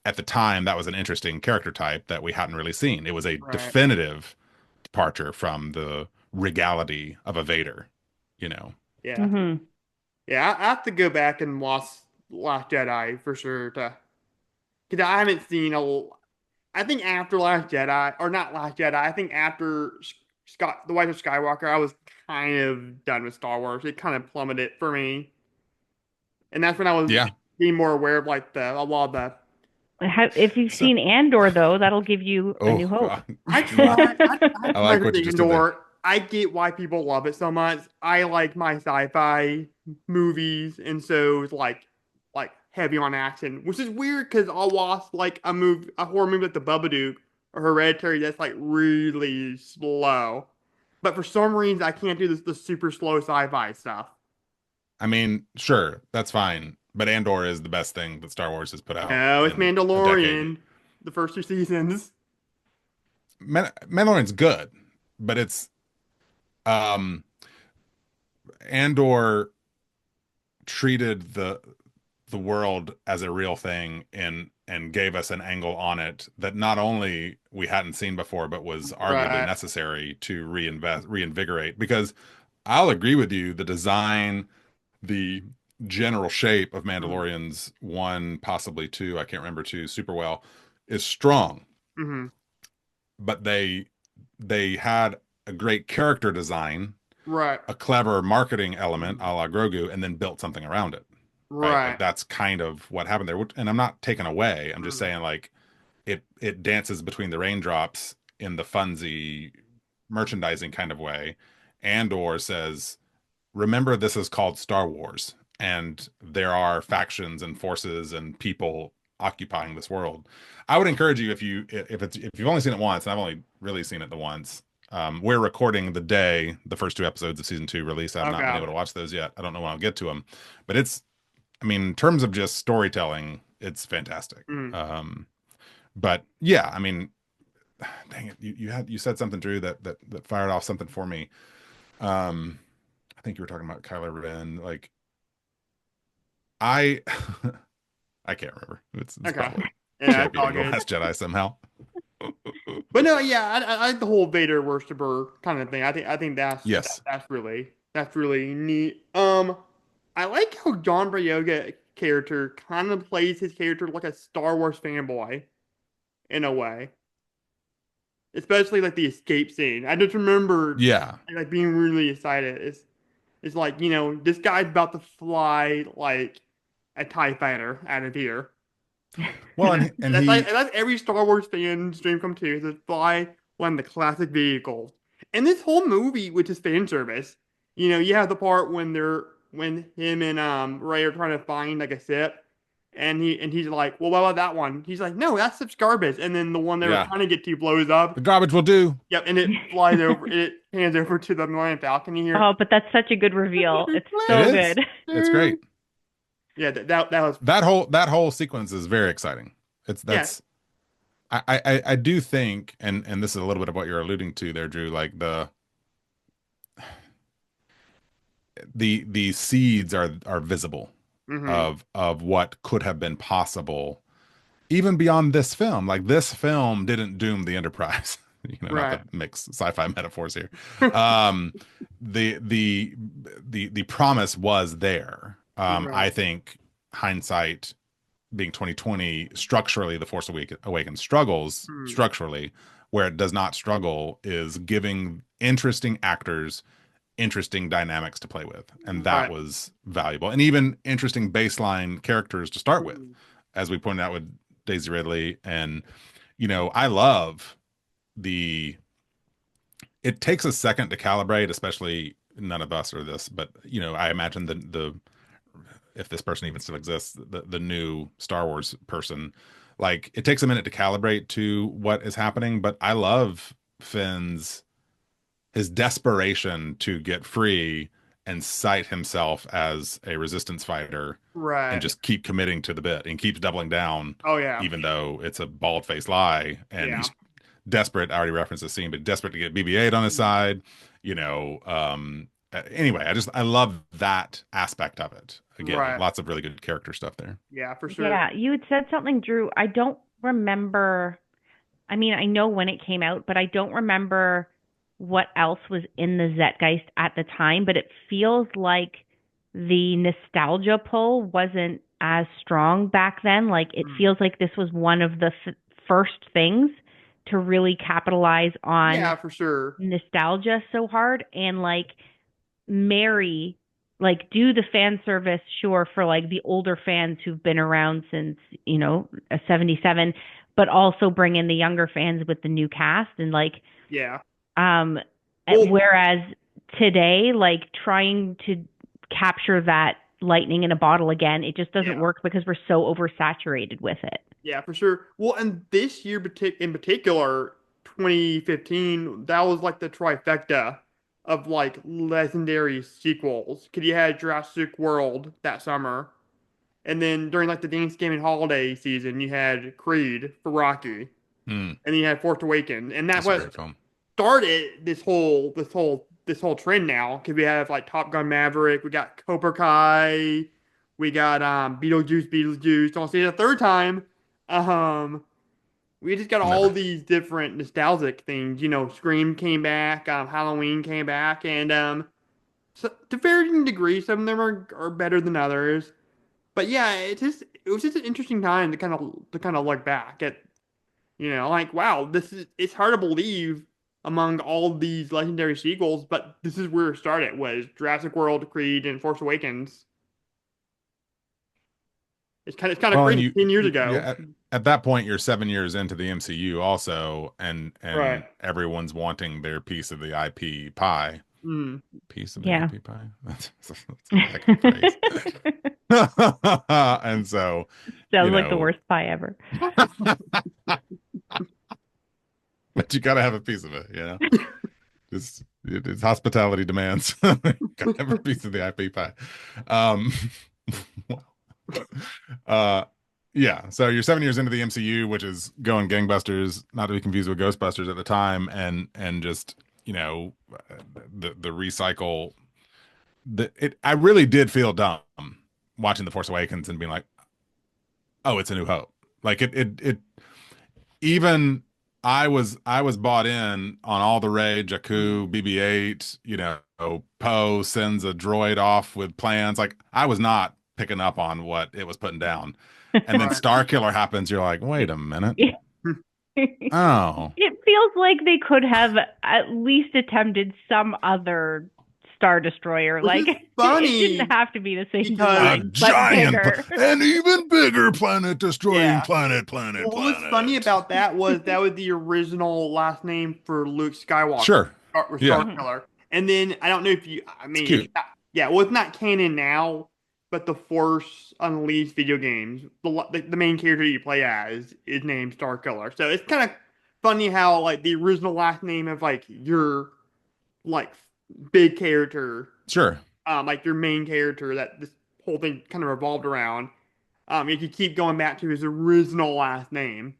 at the time that was an interesting character type that we hadn't really seen. It was a definitive departure from the regality of a Vader, Yeah. Mhm. Yeah, I have to go back and watch Last Jedi for sure because I haven't seen I think after Last Jedi, or not Last Jedi, I think after The Rise of Skywalker, I was kind of done with Star Wars. It kind of plummeted for me. And that's when I was being more aware of like a lot of the. If you've seen Andor, though, that'll give you a new hope. God. I tried. I like what you just did there. I get why people love it so much. I like my sci-fi movies, and so it's like heavy on action, which is weird because I'll watch like a horror movie like The Babadook or Hereditary that's like really slow, but for some reason I can't do the super slow sci-fi stuff. I mean, sure, that's fine, but Andor is the best thing that Star Wars has put out. No, it's in a Mandalorian. The first 2 seasons. Mandalorian's good, but it's Andor treated the world as a real thing and gave us an angle on it that not only we hadn't seen before, but was arguably Right. necessary to reinvigorate. Because I'll agree with you, the design, the general shape of Mm-hmm. Mandalorians one, possibly two, I can't remember two super well, is strong. Mm-hmm. But they had a great character design, Right. a clever marketing element Mhm. a la Grogu, and then built something around it. Right? Like Right. that's kind of what happened there. And I'm not taking away. I'm just Mhm. saying like it dances between the raindrops in the funsy merchandising kind of way. Andor says, remember this is called Star Wars, and there are factions and forces and people occupying this world. I would encourage you if you've only seen it once, and I've only really seen it the once. We're recording the day the first two episodes of season 2 release. I've not been Okay. able to watch those yet. I don't know when I'll get to them, but I mean, in terms of just storytelling, it's fantastic. Mm. But yeah, I mean, dang it, you said something, Drew, that fired off something for me. Um, I think you were talking about Kylo Ren. Like I, I can't remember. It's Okay. probably Yeah, it's all Champion of the good. Last Jedi somehow. But no, yeah, I like the whole Vader worshiper kind of thing. I think Yes. that's really neat. I like how John Boyega character kind of plays his character like a Star Wars fanboy in a way, especially like the escape scene. I just remember Yeah. like being really excited. It's like this guy's about to fly like a TIE fighter out of here. Well, and That's every Star Wars fan's dream come true, is to fly one of the classic vehicles. And this whole movie, which is fan service, you have the part when him and Ray are trying to find like a ship, and he's like, well, what about that one? He's like, no, that's such garbage. And then the one they were yeah, trying to get to blows up. the garbage will do. Yep, and it flies over. It hands over to the Millennium Falcon. You hear, Oh, but that's such a good reveal. It's It so is. good. It's great. Yeah, that was That whole sequence is very exciting. It's yeah. that's I do think, and this is a little bit of what you're alluding to there, Drew, like the seeds are visible Mm-hmm. of what could have been possible even beyond this film. Like this film didn't doom the Enterprise. Not to Right. mix sci-fi metaphors here. Um, the promise was there. Right. I think hindsight being 2020, structurally, The Force Awakens struggles Mm. structurally. Where it does not struggle is giving interesting actors interesting dynamics to play with, and that Right. was valuable, and even interesting baseline characters to start with, Mm. as we pointed out with Daisy Ridley. And I love the it takes a second to calibrate, especially none of us are this, but I imagine the if this person even still exists, the new Star Wars person, like it takes a minute to calibrate to what is happening. But I love Finn's his desperation to get free and cite himself as a resistance fighter and Right. just keep committing to the bit and keeps doubling down, Oh yeah. even though it's a bald-faced lie. And Yeah. he's desperate. I already referenced the scene, but desperate to get BB-8 on his side. Anyway, I love that aspect of it. Again, Right. lots of really good character stuff there. Yeah, for sure. Yeah, you had said something, Drew. I don't remember. I mean, I know when it came out, but I don't remember what else was in the Zeitgeist at the time. But it feels like the nostalgia pull wasn't as strong back then. Like, it Mm. feels like this was one of the first things to really capitalize on Yeah, for sure. nostalgia so hard and like marry, like do the fan service, sure, for like the older fans who've been around since, a 77, but also bring in the younger fans with the new cast and like Yeah. um Well, whereas today, like trying to capture that lightning in a bottle again, it just doesn't yeah. work because we're so oversaturated with it. Yeah, for sure. Well, and this year in particular, 2015, that was like the trifecta of like legendary sequels. Because you had Jurassic World that summer, and then during like the Thanksgiving holiday season, you had Creed for Rocky, Mm, and then you had Force Awakens, and that that's a was great film. started this whole this whole trend now because we have like Top Gun Maverick, we got Cobra Kai, we got Beetlejuice. Don't see it a third time. Um, we just got all Never. these different nostalgic things. You know, Scream came back, Halloween came back, and so to varying degrees, some of them are better than others. But yeah, it was just an interesting time to kind of look back at, you know, like wow, it's hard to believe among all these legendary sequels, but this is where it started was Jurassic World, Creed, and Force Awakens. It's kind of Well, and crazy. 10 years yeah, ago, at that point, you're 7 years into the MCU also, right? and everyone's wanting their piece of the IP pie. Mm. Piece of the Yeah. IP pie. That's a heck of a phrase. And so, Sounds you like the know, worst pie ever. but you gotta have a piece of it, you know. It's hospitality demands. Gotta have a piece of the IP pie. Um, uh, yeah. So you're 7 years into the MCU, which is going gangbusters, not to be confused with Ghostbusters at the time, and just the recycle. I really did feel dumb watching The Force Awakens and being like, oh, it's A New Hope. Like it even I was bought in on all the rage, Jakku, BB-8, Poe sends a droid off with plans. Like I was not picking up on what it was putting down. And then Right. Star Killer happens, you're like, wait a minute. It Oh. feels like they could have at least attempted some other Star Destroyer. Which Like is funny it didn't have to be the same because- A design, but giant bigger. an even bigger planet destroying Yeah. planet. Well, what was funny about that was the original last name for Luke Skywalker. Sure. Star Yeah. Killer. And then I don't know if you, I mean, cute. yeah, well, it's not canon now, but the Force Unleashed video games, the main character you play as is named Star Killer. So it's kind of funny how like the original last name of like your like big character, Sure. like your main character that this whole thing kind of revolved around. You could keep going back to his original last name.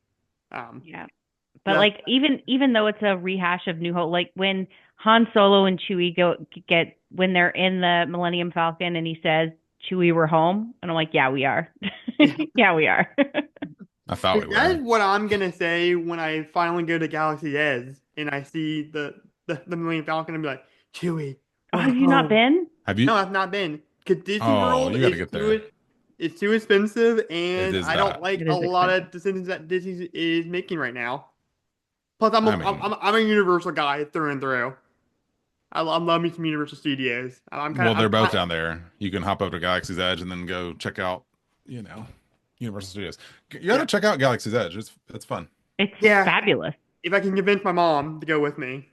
Yeah. But Yeah. like even though it's a rehash of New Hope, like when Han Solo and Chewie when they're in the Millennium Falcon and he says, Chewie, we're home, and I'm like, yeah, we are. Yeah, we are. I thought we That is were. what I'm gonna say when I finally go to Galaxy's Edge and I see the Millennium Falcon and be like, Chewie. Oh, we're have you not home." been? Have you? No, I've not been. Cause Disney Oh, World you gotta is get too, there. it's too expensive, and is I that. don't like It a is lot of expensive. decisions that Disney is making right now. Plus, I'm I mean- I'm a Universal guy through and through. I love me some Universal Studios. Well, they're both down there. You can hop over to Galaxy's Edge and then go check out, Universal Studios. You gotta check out Galaxy's Edge. It's fun. It's Yeah. fabulous. If I can convince my mom to go with me.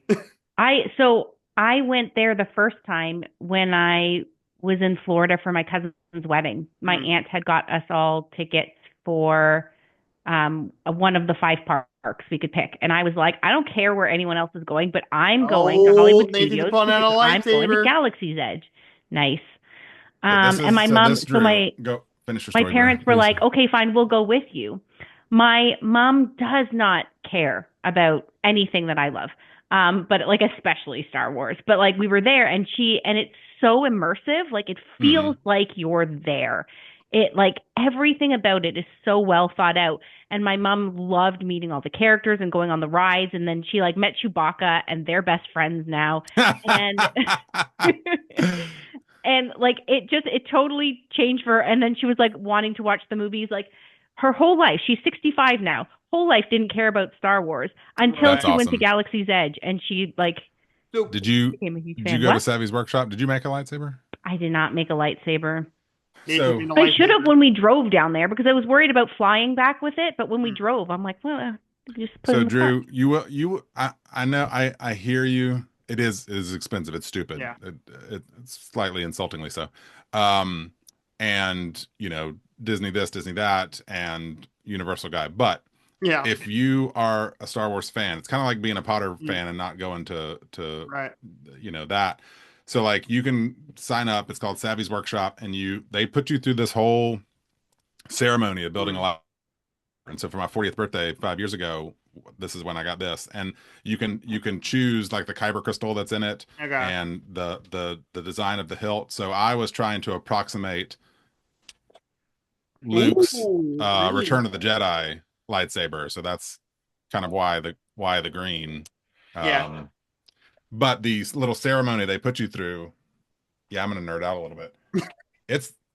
I went there the first time when I was in Florida for my cousin's wedding. My aunt had got us all tickets for one of the 5 parks we could pick, and I was like, I don't care where anyone else is going, but I'm going to Hollywood Nathan's Studios pulling out a because I'm going to lightsaber. Galaxy's Edge. Nice. This And my is- mom, this so Drew, my go finish your my story. parents Drew, were please. like, okay, fine, we'll go with you. My mom does not care about anything that I love. But like especially Star Wars. But like we were there and it's so immersive, like it feels like you're there. It like everything about it is so well thought out. And my mom loved meeting all the characters and going on the rides, and then she like met Chewbacca and they're best friends now. And and like it totally changed for her. And then she was like wanting to watch the movies like her whole life. She's 65 now. Whole life didn't care about Star Wars until That's she went to awesome. Galaxy's Edge, and she like So, Did you became a huge did fan. you go to What? Savvy's workshop? Did you make a lightsaber? I did not make a lightsaber. So I should have when we drove down there because I was worried about flying back with it. But when we Mm. drove, I'm like, well, just put it in the Drew, car. I know I hear you. It is expensive. It's stupid. Yeah. It's slightly insultingly so. And Disney this, Disney that, and Universal guy. But Yeah. if you are a Star Wars fan, it's kind of like being a Potter Mm. fan and not going to Right. that. So like you can sign up. It's called Savvy's Workshop, and they put you through this whole ceremony of building a lot. And so for my 40th birthday 5 years ago, this is when I got this. And you can choose like the kyber crystal that's in it Okay. and the design of the hilt. So I was trying to approximate Luke's Ooh, green. Return of the Jedi lightsaber. So that's kind of why the green. Yeah. But the little ceremony they put you through, yeah, I'm gonna nerd out a little bit.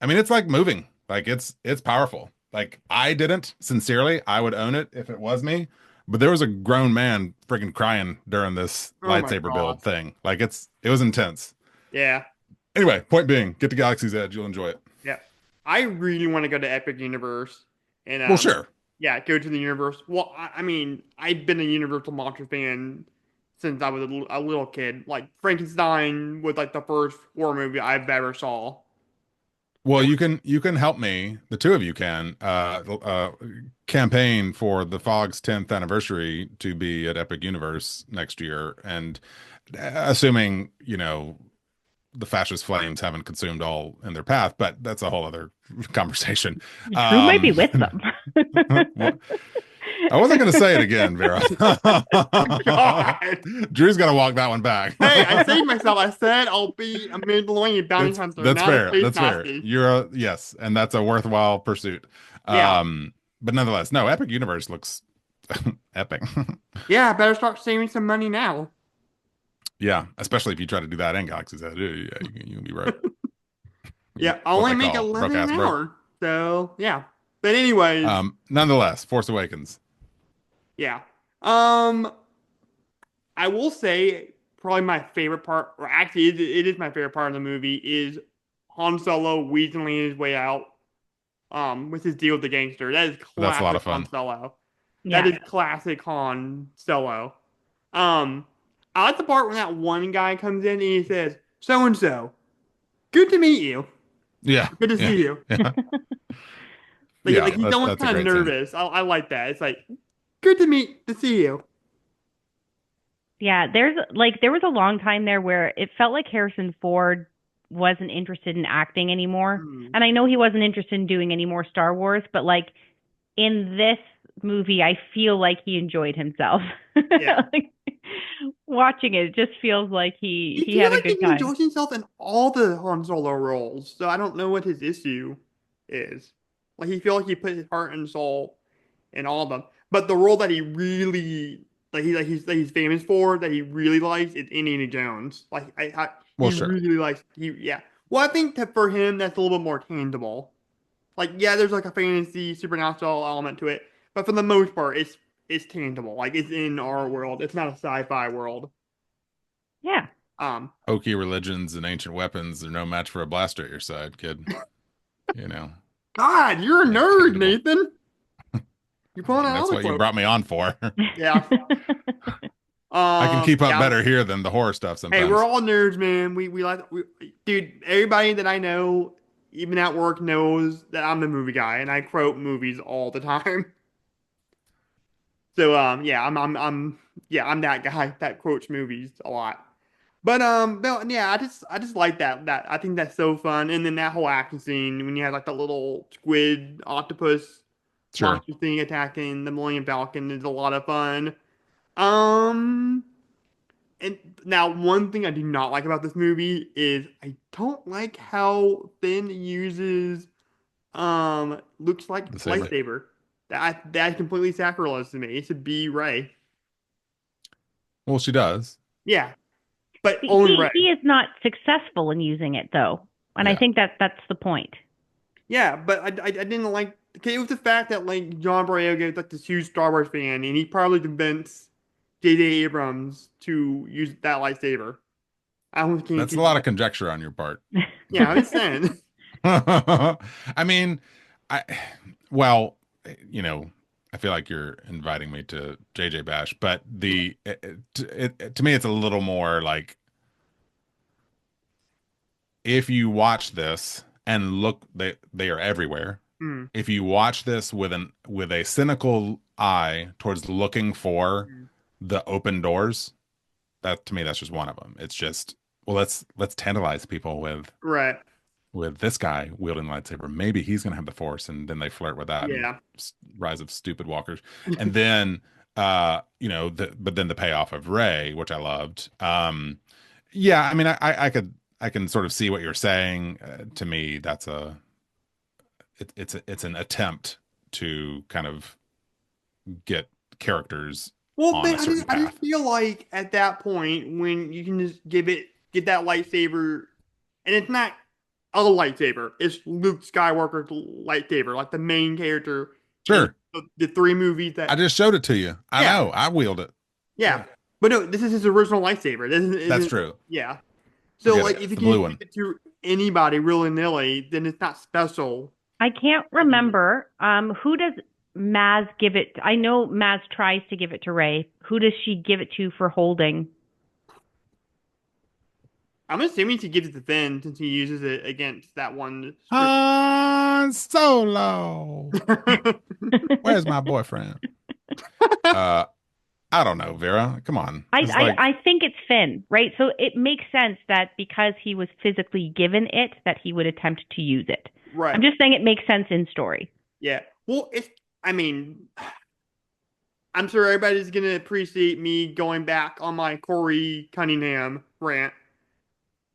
I mean, it's like moving. Like it's powerful. Like I didn't, sincerely, I would own it if it was me. But there was a grown man freaking crying during this Oh my lightsaber God. build thing. Like it was intense. Yeah. Anyway, point being, get to Galaxy's Edge. You'll enjoy it. Yeah. I really want to go to Epic Universe and Well, sure. yeah, go to the universe. Well, I mean, I've been a Universal Monster fan since I was a little kid. Like Frankenstein was like the first horror movie I've ever saw. Well, you can help me. The two of you can campaign for the Fog's 10th anniversary to be at Epic Universe next year, and assuming the fascist flames haven't consumed all in their path, but that's a whole other conversation. Drew might be with them. Well, I wasn't going to say it again, Vera. God. Drew's got to walk that one back. Hey, I saved myself. I said I'll be a Mandalorian bounty hunter. That's not a fair. space That's fair. Nazi. Yes, and that's a worthwhile pursuit. Yeah. But nonetheless, no, Epic Universe looks epic. Yeah, I better start saving some money now. Yeah, especially if you try to do that in Galaxy's Edge. Yeah, you can be right. Yeah, I What only they make call 11 broke-ass an broke. hour. So, yeah. But anyways, Nonetheless, Force Awakens. yeah. I will say probably my favorite part, or actually it is my favorite part of the movie, is Han Solo weaseling his way out with his deal with the gangster. That is classic That's a lot of fun. Han Solo. Yeah. That is classic Han Solo. I like the part when that one guy comes in and he says, "So and so, good to meet you. Yeah, Good to yeah, see you." yeah. Like, Yeah, like he's almost that's a kind of great scene. nervous. I like that. It's like, good to see you. Yeah, there was a long time there where it felt like Harrison Ford wasn't interested in acting anymore. Hmm. And I know he wasn't interested in doing any more Star Wars, but like in this movie, I feel like he enjoyed himself. Yeah. Like, watching it just feels like he He had feels a like good he time. enjoys himself in all the Han Solo roles. So I don't know what his issue is. Like he feels like he put his heart and soul in all of them. But the role that he really he's famous for, that he really likes, is Indiana Jones. Like Well, he sure. really likes yeah. Well, I think that for him that's a little bit more tangible. Like yeah, there's like a fantasy supernatural element to it, but for the most part, it's tangible. Like it's in our world. It's not a sci-fi world. Yeah. Oki religions and ancient weapons are no match for a blaster at your side, kid. You know, God, you're a Yeah, nerd, tangible. Nathan. You're pulling out that's all the what you quotes. brought me on for. Yeah. I can keep up yeah. better here than the horror stuff sometimes. Hey, we're all nerds, man. Dude. Everybody that I know, even at work, knows that I'm the movie guy, and I quote movies all the time. So yeah, I'm that guy that quotes movies a lot. But no, yeah, I just like that I think that's so fun. And then that whole action scene when you had like the little squid octopus Sure. monster thing attacking the Millennium Falcon is a lot of fun. Um, and now one thing I do not like about this movie is I don't like how Finn uses looks like The saber. lightsaber. That's completely sacrilege to me. It should be Rey. Well, she does. Yeah, but only Rey. He is not successful in using it though. And I Yeah. think that's the point. Yeah, but I didn't like. Okay, it was the fact that like John Boyega is like this huge Star Wars fan, and he probably convinced J.J. Abrams to use that lightsaber. I don't think That's a lot of conjecture on your part. Yeah, I'm just saying. I mean, well, I feel like you're inviting me to JJ Bash, but to me, it's a little more like if you watch this and look, they are everywhere. Hmm. If you watch this with a cynical eye towards looking for the open doors, that to me, that's just one of them. It's just, well, let's tantalize people Right. with this guy wielding the lightsaber. Maybe he's gonna have the force, and then they flirt with that. Yeah. Rise of stupid walkers, and then But then the payoff of Rey, which I loved. Yeah, I mean, I can sort of see what you're saying. To me, it's an attempt to kind of get characters Well, on but a certain I path. just feel like at that point when you can just get that lightsaber, and it's not a lightsaber, it's Luke Skywalker's lightsaber, like the main character in Sure, the three movies I that. just showed it to you. I Yeah, know, I wield it. yeah. But no, this is his original lightsaber. This That's isn't. true. Yeah. So Forget like, it. if It's you the blue can't one. give it to anybody willy nilly, then it's not special. I can't remember. Who does Maz give it? I know Maz tries to give it to Ray. Who does she give it to for holding? I'm assuming he gives it to Finn since he uses it against that one. Han Solo. Where's my boyfriend? I don't know, Vera. Come on. I think it's Finn, right? So it makes sense that because he was physically given it, that he would attempt to use it. Right. I'm just saying it makes sense in story. Yeah. Well, I mean, I'm sure everybody's going to appreciate me going back on my Corey Cunningham rant.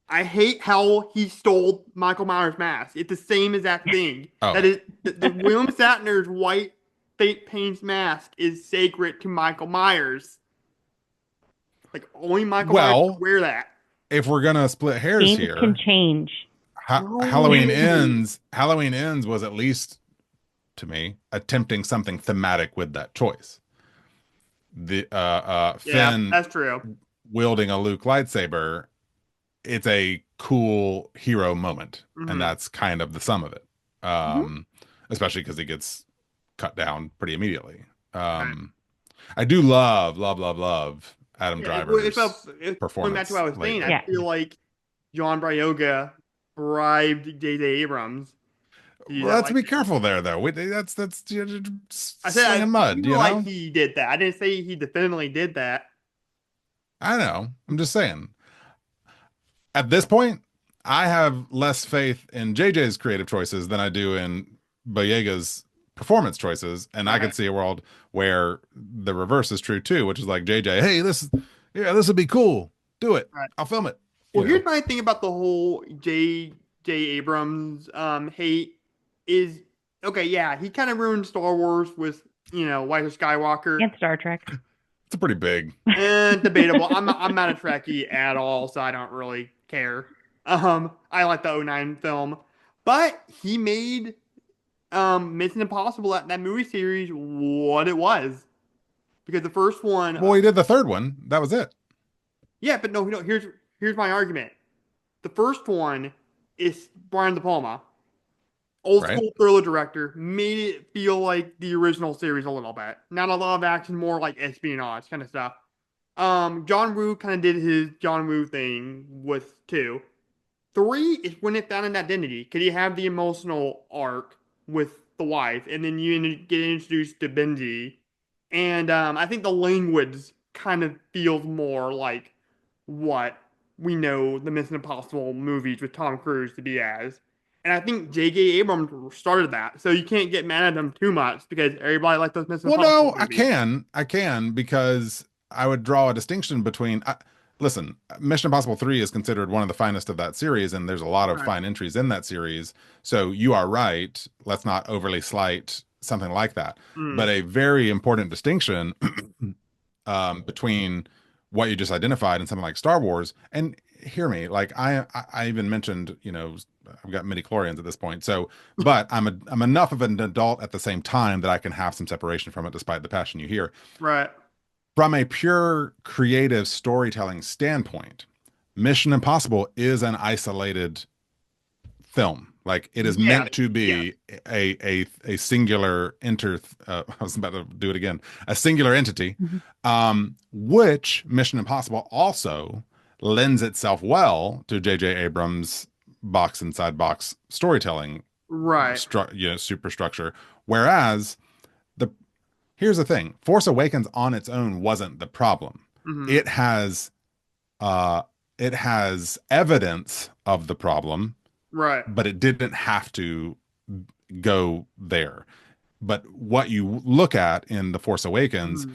I hate how he stole Michael Myers' mask. It's the same exact thing. Oh. That is, the William Shatner's white fake paint mask is sacred to Michael Myers. Like, only Michael Myers can wear that. If we're gonna split hairs Things here, can change. Halloween Ends. Halloween Ends was at least, to me, attempting something thematic with that choice. The Finn, that's true, wielding a Luke lightsaber. It's a cool hero moment, and that's kind of the sum of it. Especially because he gets cut down pretty immediately. I do love Adam Driver's performance. Going back to what I was saying, lately. I feel like John Boyega bribed J.J. Abrams. Well, let's be careful there, though. That's I said slinging mud. You know, like he did that. I didn't say he definitively did that. I know. I'm just saying. At this point, I have less faith in JJ's creative choices than I do in Boyega's performance choices, and I could see a world where the reverse is true too, which is like JJ, hey, this would be cool. Do it. Right. I'll film it. Well, here's my thing about the whole J.J. Abrams hate is okay. Yeah, he kind of ruined Star Wars with Rise of Skywalker And Star Trek. It's pretty big. and debatable. I'm not a Trekkie at all, so I don't really care. I like the '09 film, but he made Mission Impossible, that movie series, what it was. Because the first one, Well, he did the third one. That was it. yeah, but no. Here's my argument. The first one is Brian De Palma, old school thriller director, made it feel like the original series a little bit. Not a lot of action, more like espionage kind of stuff. John Woo kind of did his John Woo thing with 2. 3 is when it found an identity. Could you have the emotional arc with the wife, and then you get introduced to Benji, and I think the language kind of feels more like what we know the Mission Impossible movies with Tom Cruise to be as. And I think J.J. Abrams started that, so you can't get mad at him too much because everybody likes those Mission Impossible movies. I can because I would draw a distinction between. Listen, Mission Impossible 3 is considered one of the finest of that series, and there's a lot of fine entries in that series. So you are right. Let's not overly slight something like that. But a very important distinction between what you just identified and something like Star Wars. And hear me, like I even mentioned, I've got midi-chlorians at this point. So, but I'm enough of an adult at the same time that I can have some separation from it, despite the passion you hear. Right. From a pure creative storytelling standpoint, Mission Impossible is an isolated film. Like it is meant to be a singular I was about to do it again. A singular entity, which Mission Impossible also lends itself well to J.J. Abrams' box inside box storytelling, superstructure. Whereas here's the thing: Force Awakens on its own wasn't the problem. It has evidence of the problem, right? But it didn't have to go there. But what you look at in The Force Awakens,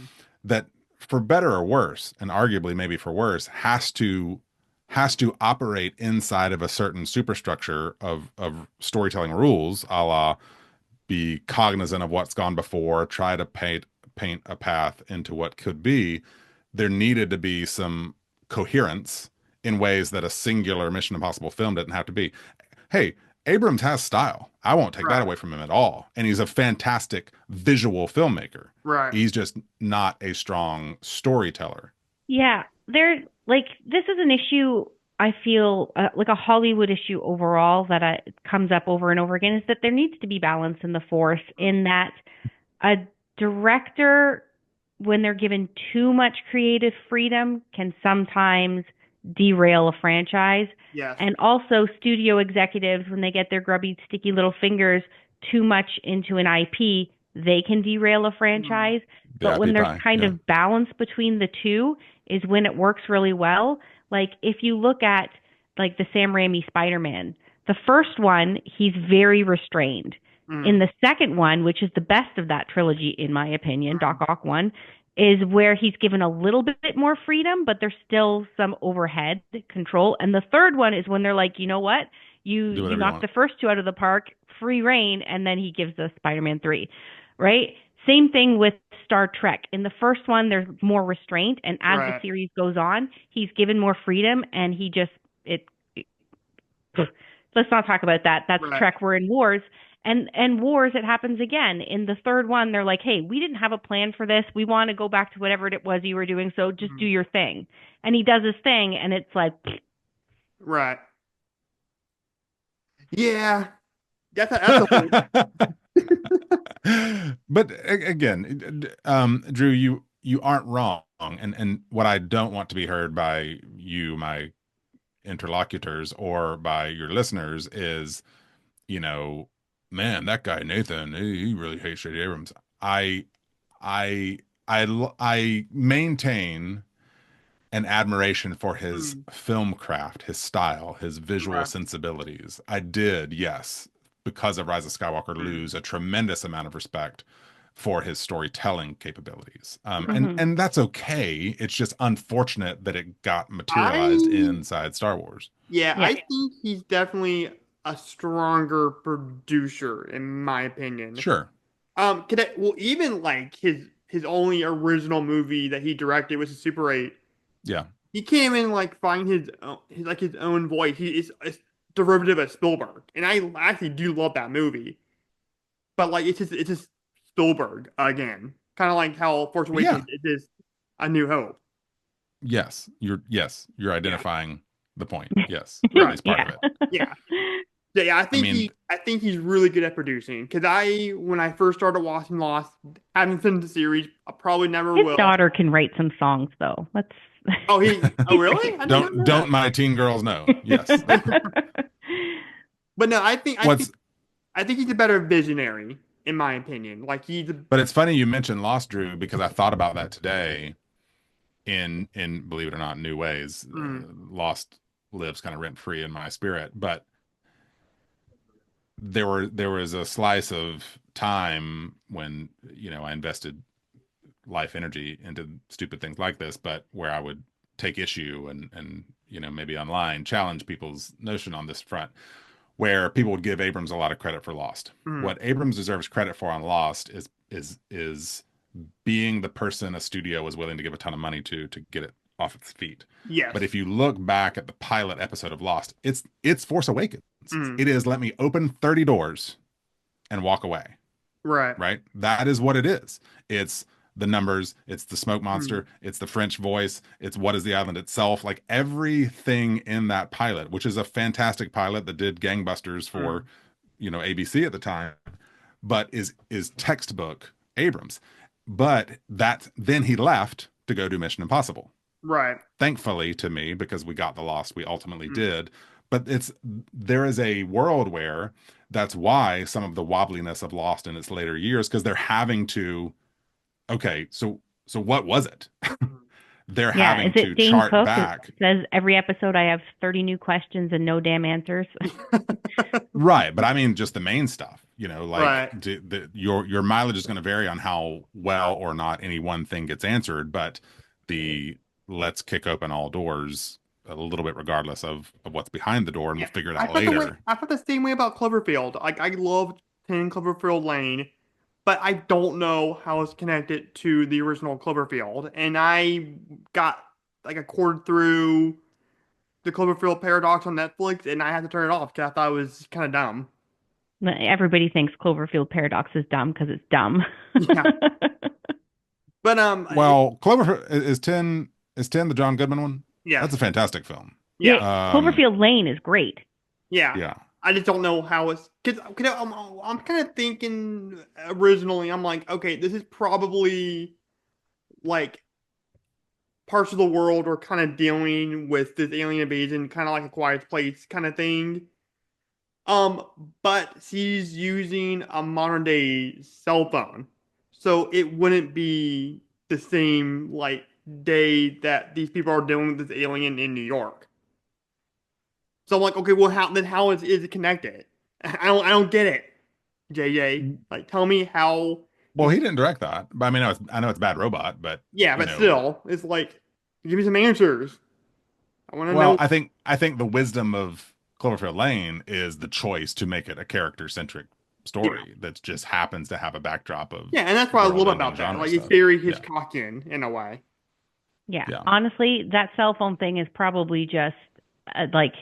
that for better or worse, and arguably maybe for worse, has to operate inside of a certain superstructure of storytelling rules, a la be cognizant of what's gone before, try to paint a path into what could be. There needed to be some coherence in ways that a singular Mission Impossible film didn't have to be. Hey, Abrams has style. I won't take that Right. away from him at all. And he's a fantastic visual filmmaker. Right. He's just not a strong storyteller. Yeah, this is an issue I feel like a Hollywood issue overall that comes up over and over again is that there needs to be balance in the Force in that a director, when they're given too much creative freedom, can sometimes derail a franchise. Yes. And also studio executives, when they get their grubby, sticky little fingers too much into an IP, they can derail a franchise. But when there's kind of balance between the two is when it works really well. Like if you look at like the Sam Raimi Spider-Man, the first one, he's very restrained. In the second one, which is the best of that trilogy, in my opinion, Doc Ock one, is where he's given a little bit more freedom, but there's still some overhead control. And the third one is when they're like, you know what? You knocked the first two out of the park, free reign, and then he gives us Spider-Man 3, right? Same thing with Star Trek. In the first one, there's more restraint, and as the series goes on, he's given more freedom, and he just let's not talk about that. That's Trek. We're in Wars. And Wars, it happens again. In the third one, they're like, hey, we didn't have a plan for this. We want to go back to whatever it was you were doing, so just do your thing. And he does his thing, and it's like... Right. Yeah. That's a But again, Drew, you aren't wrong. And what I don't want to be heard by you, my interlocutors, or by your listeners is, man, that guy Nathan, he really hates J.J. Abrams. I maintain an admiration for his film craft, his style, his visual sensibilities. I did, yes, because of Rise of Skywalker, lose a tremendous amount of respect for his storytelling capabilities. And that's okay. It's just unfortunate that it got materialized inside Star Wars. Yeah, I think he's definitely a stronger producer, in my opinion. Sure. Even like his only original movie that he directed was a Super 8. Yeah. He came in like find his own voice. He is a derivative of Spielberg, and I actually do love that movie. But like it's just Spielberg again, kind of like how Force Awakens is A New Hope. Yes, you're identifying the point. Yes, at least part of it. Yeah. Yeah, I think he's really good at producing. Because when I first started watching Lost, haven't finished the series, I probably never will. His daughter can write some songs, though. Let's. Oh, really? Don't my teen girls know? Yes. But no, I think he's a better visionary, in my opinion. Like But it's funny you mentioned Lost, Drew, because I thought about that today. In believe it or not, new ways. Lost lives kind of rent free in my spirit, but there was a slice of time when I invested life energy into stupid things like this, but where I would take issue and maybe online challenge people's notion on this front, where people would give Abrams a lot of credit for Lost. What Abrams deserves credit for on Lost is being the person a studio was willing to give a ton of money to get it off its feet. Yes. But if you look back at the pilot episode of Lost, it's Force Awakens. It is let me open 30 doors and walk away. Right. That is what it is. It's the numbers, it's the smoke monster, it's the French voice, it's what is the island itself. Like everything in that pilot, which is a fantastic pilot that did gangbusters for ABC at the time, but is textbook Abrams. But then he left to go do Mission Impossible. Right. Thankfully to me, because we got the Lost we ultimately did. But there is a world where that's why some of the wobbliness of Lost in its later years, because they're having to, okay, so what was it? They're having to Dane chart Cook back. It says every episode I have 30 new questions and no damn answers. Right. But I mean, just the main stuff. You know, like Right. your mileage is going to vary on how well or not any one thing gets answered, but the let's kick open all doors a little bit regardless of what's behind the door, and we'll Yeah. figure it I out felt the way later. I felt the same way about Cloverfield. Like I love 10 Cloverfield Lane, but I don't know how it's connected to the original Cloverfield. And I got like a quarter through the Cloverfield paradox on Netflix, and I had to turn it off because I thought it was kind of dumb. Everybody thinks Cloverfield Paradox is dumb because it's dumb. Yeah, but Well, Clover is 10 the John Goodman one? yes, That's a fantastic film. Yeah, yeah, Cloverfield Lane is great. yeah. Yeah. I just don't know how it's because I'm kind of thinking originally. I'm like, okay, this is probably like parts of the world are kind of dealing with this alien invasion, kind of like a Quiet Place kind of thing. Um, but she's using a modern day cell phone, so it wouldn't be the same like day that these people are dealing with this alien in New York. So I'm like, okay, well, how is it connected? I don't get it, JJ. Like, tell me how. Well, he didn't direct that. But I mean, I know it's Bad Robot, but Yeah, you but know, still, it's like, give me some answers. I want to well, know. I think the wisdom of Cloverfield Lane is the choice to make it a character-centric Yeah, story that just happens to have a backdrop of yeah, and that's what I love world-ending about that. genre Like, it's stuff. very Yeah. Hitchcockian in a way. Yeah, Yeah. honestly, that cell phone thing is probably just like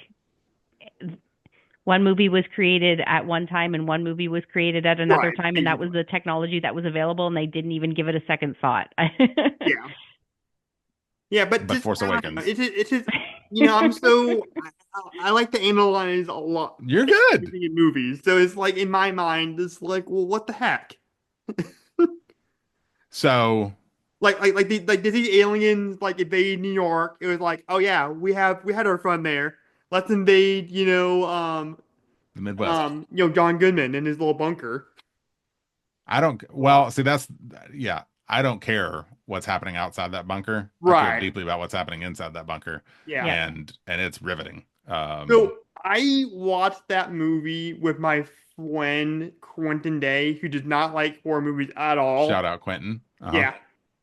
one movie was created at one time and one movie was created at another Right, time, and that was basically. the technology that was available, and they didn't even give it a second thought. Yeah. Yeah, but But just Force I don't know. Awakens. It's just I'm so I like to analyze a lot You're good. everything in movies. So it's like in my mind, it's like, well, what the heck? So, Like did these aliens like invade New York? It was like, oh yeah, we had our fun there. Let's invade, the Midwest. John Goodman in his little bunker. I don't, well, see, yeah, I don't care what's happening outside that bunker. I care Right. deeply about what's happening inside that bunker, Yeah. Yeah. and it's riveting. So I watched that movie with my friend Quentin Day, who does not like horror movies at Shout all. out Quentin. Uh-huh. Yeah,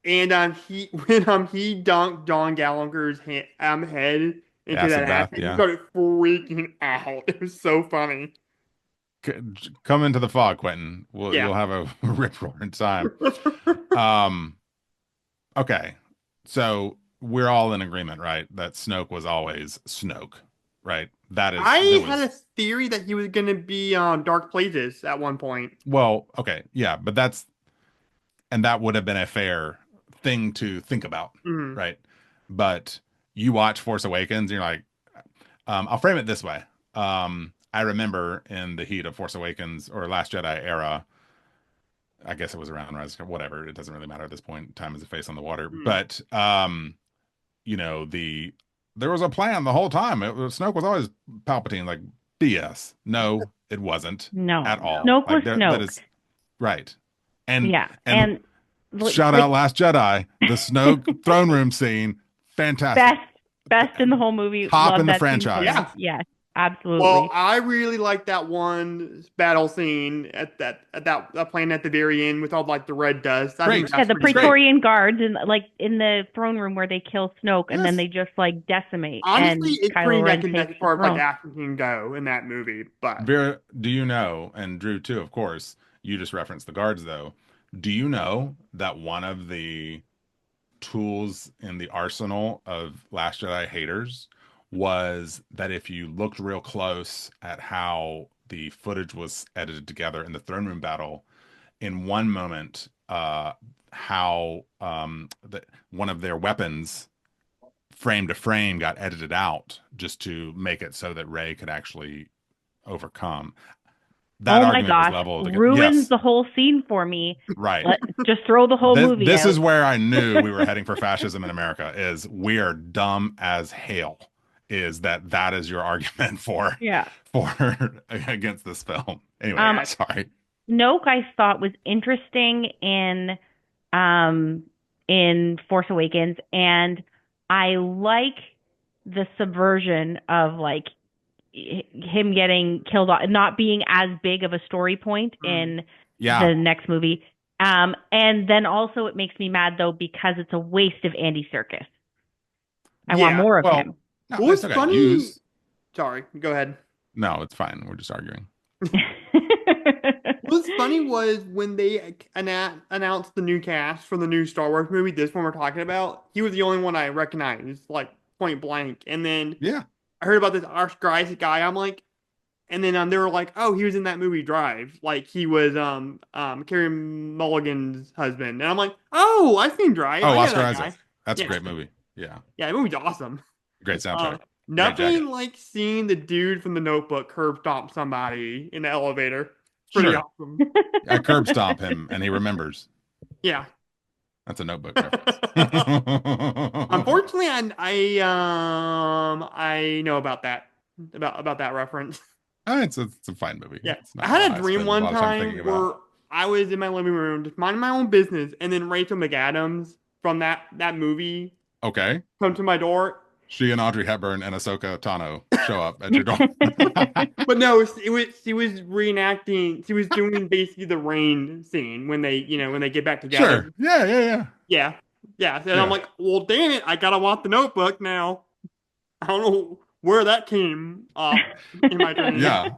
and he when he dunked John Gallagher's head into that Acid bath. acid, he Yeah. started freaking out. It was so funny. C- Come into the fog, Quentin. Yeah. You'll have a rip roaring time. Um, okay. So we're all in agreement, right? That Snoke was always Snoke, right? I There had a was, theory that he was gonna be on Dark Places at one point. well, okay, yeah, but and that would have been a fair thing to think about, Mhm. right? But you watch Force Awakens, and you're like, I'll frame it this way. I remember in the heat of Force Awakens or Last Jedi era, I guess it was around Rise, whatever. It doesn't really matter at this point. Time is a face on the water. Mhm. But you know, there was a plan the whole time. Snoke was always Palpatine, like BS. No, it wasn't No, at all. Snoke was Like that Snoke. is right. And Yeah, and and like shout out Last Jedi, the Snoke throne room scene, fantastic. best in the whole movie. Top Love in the that scene franchise. too. Yeah. Yes, Well, absolutely. I really like that one battle scene at that plane at the very end with all like the red dust. I think Great. Yeah, that's the pretty great. Praetorian guards and like in the throne room where they kill Snoke and then Yes. they just like decimate Honestly, and it's pretty Kylo neck Ren and neck takes as the far as like throne. action can go in that movie. But Vera, do you know, and Drew too, of course, you just referenced the guards though. Do you know that one of the tools in the arsenal of Last Jedi haters was that if you looked real close at how the footage was edited together in the throne room battle, in one moment, how one of their weapons frame to frame got edited out just to make it so that Rey could actually overcome. That Oh my argument was gosh, leveled against. ruins Yes, the whole scene for me. right. Just throw the whole movie This out. is where I knew we were heading for fascism in America. Is we are dumb as hell. Is that is your argument Yeah. for against this film? Anyway, Um, sorry. Snoke I thought was interesting um in Force Awakens, and I like the subversion of like him getting killed off, not being as big of a story point in the next movie. And then also it makes me mad though because it's a waste of Andy Serkis. I want more of him. No, Well, it's funny. Sorry, go ahead. No, it's fine. We're just arguing. What's funny was when they announced the new cast for the new Star Wars movie, this one we're talking about, he was the only one I recognized, like point blank. And then I heard about this Oscar Isaac guy. I'm like, and then they were like, oh, he was in that movie Drive, like he was Carey Mulligan's husband. And I'm like, oh, I've seen Drive. Oh, Oscar Isaac. That's a great movie. Yeah, the movie's awesome. Great soundtrack. Nothing like seeing the dude from The Notebook curb stomp somebody in the elevator. Pretty awesome. I curb stomp him and he remembers. Yeah. That's a Notebook reference. Unfortunately, I know about that reference. It's a fine movie. Yeah. I had a dream one time where I was in my living room just minding my own business, and then Rachel McAdams from that movie come to my door. She and Audrey Hepburn and Ahsoka Tano show up at your door. But no, she was reenacting. She was doing basically the rain scene when they get back together. Sure. Yeah. And I'm like, well, damn it, I gotta watch The Notebook now. I don't know where that came up in my dream. Yeah.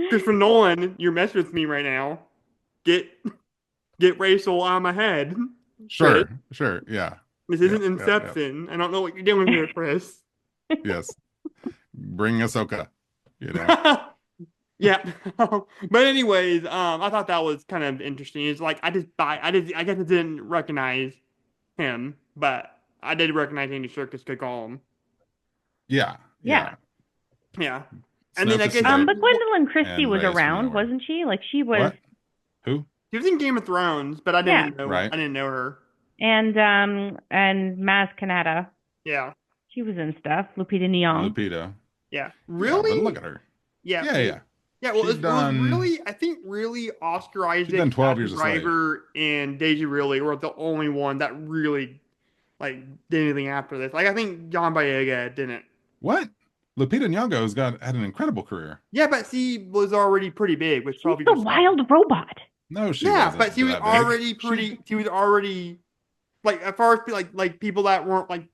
Christopher Nolan, you're messing with me right now. Get Rachel out of my head. Sure. Yeah. This isn't Inception. I don't know what you're doing here, Chris. Yes. Bring Ahsoka. Yeah. But anyways, I thought that was kind of interesting. It's like I guess I didn't recognize him, but I did recognize Andy Serkis could call him. Yeah. And then I guess but Gwendolyn Christie was around, wasn't she? Like she was. What? Who? She was in Game of Thrones, but I didn't know. I didn't know her. And Maz Kanata. Yeah. She was in stuff. Lupita Nyong'o. Lupita. Yeah. Really? Yeah, look at her. Yeah. Yeah, well, it was really Oscar Isaac, done 12 Years a Slave, and Daisy Ridley were the only one that really did anything after this. Like I think John Boyega didn't. What? Lupita Nyong'o's had an incredible career. Yeah, but she was already pretty big with 12 Years. The wild robot. No, she wasn't. But she was already pretty. She was already as far as like people that weren't like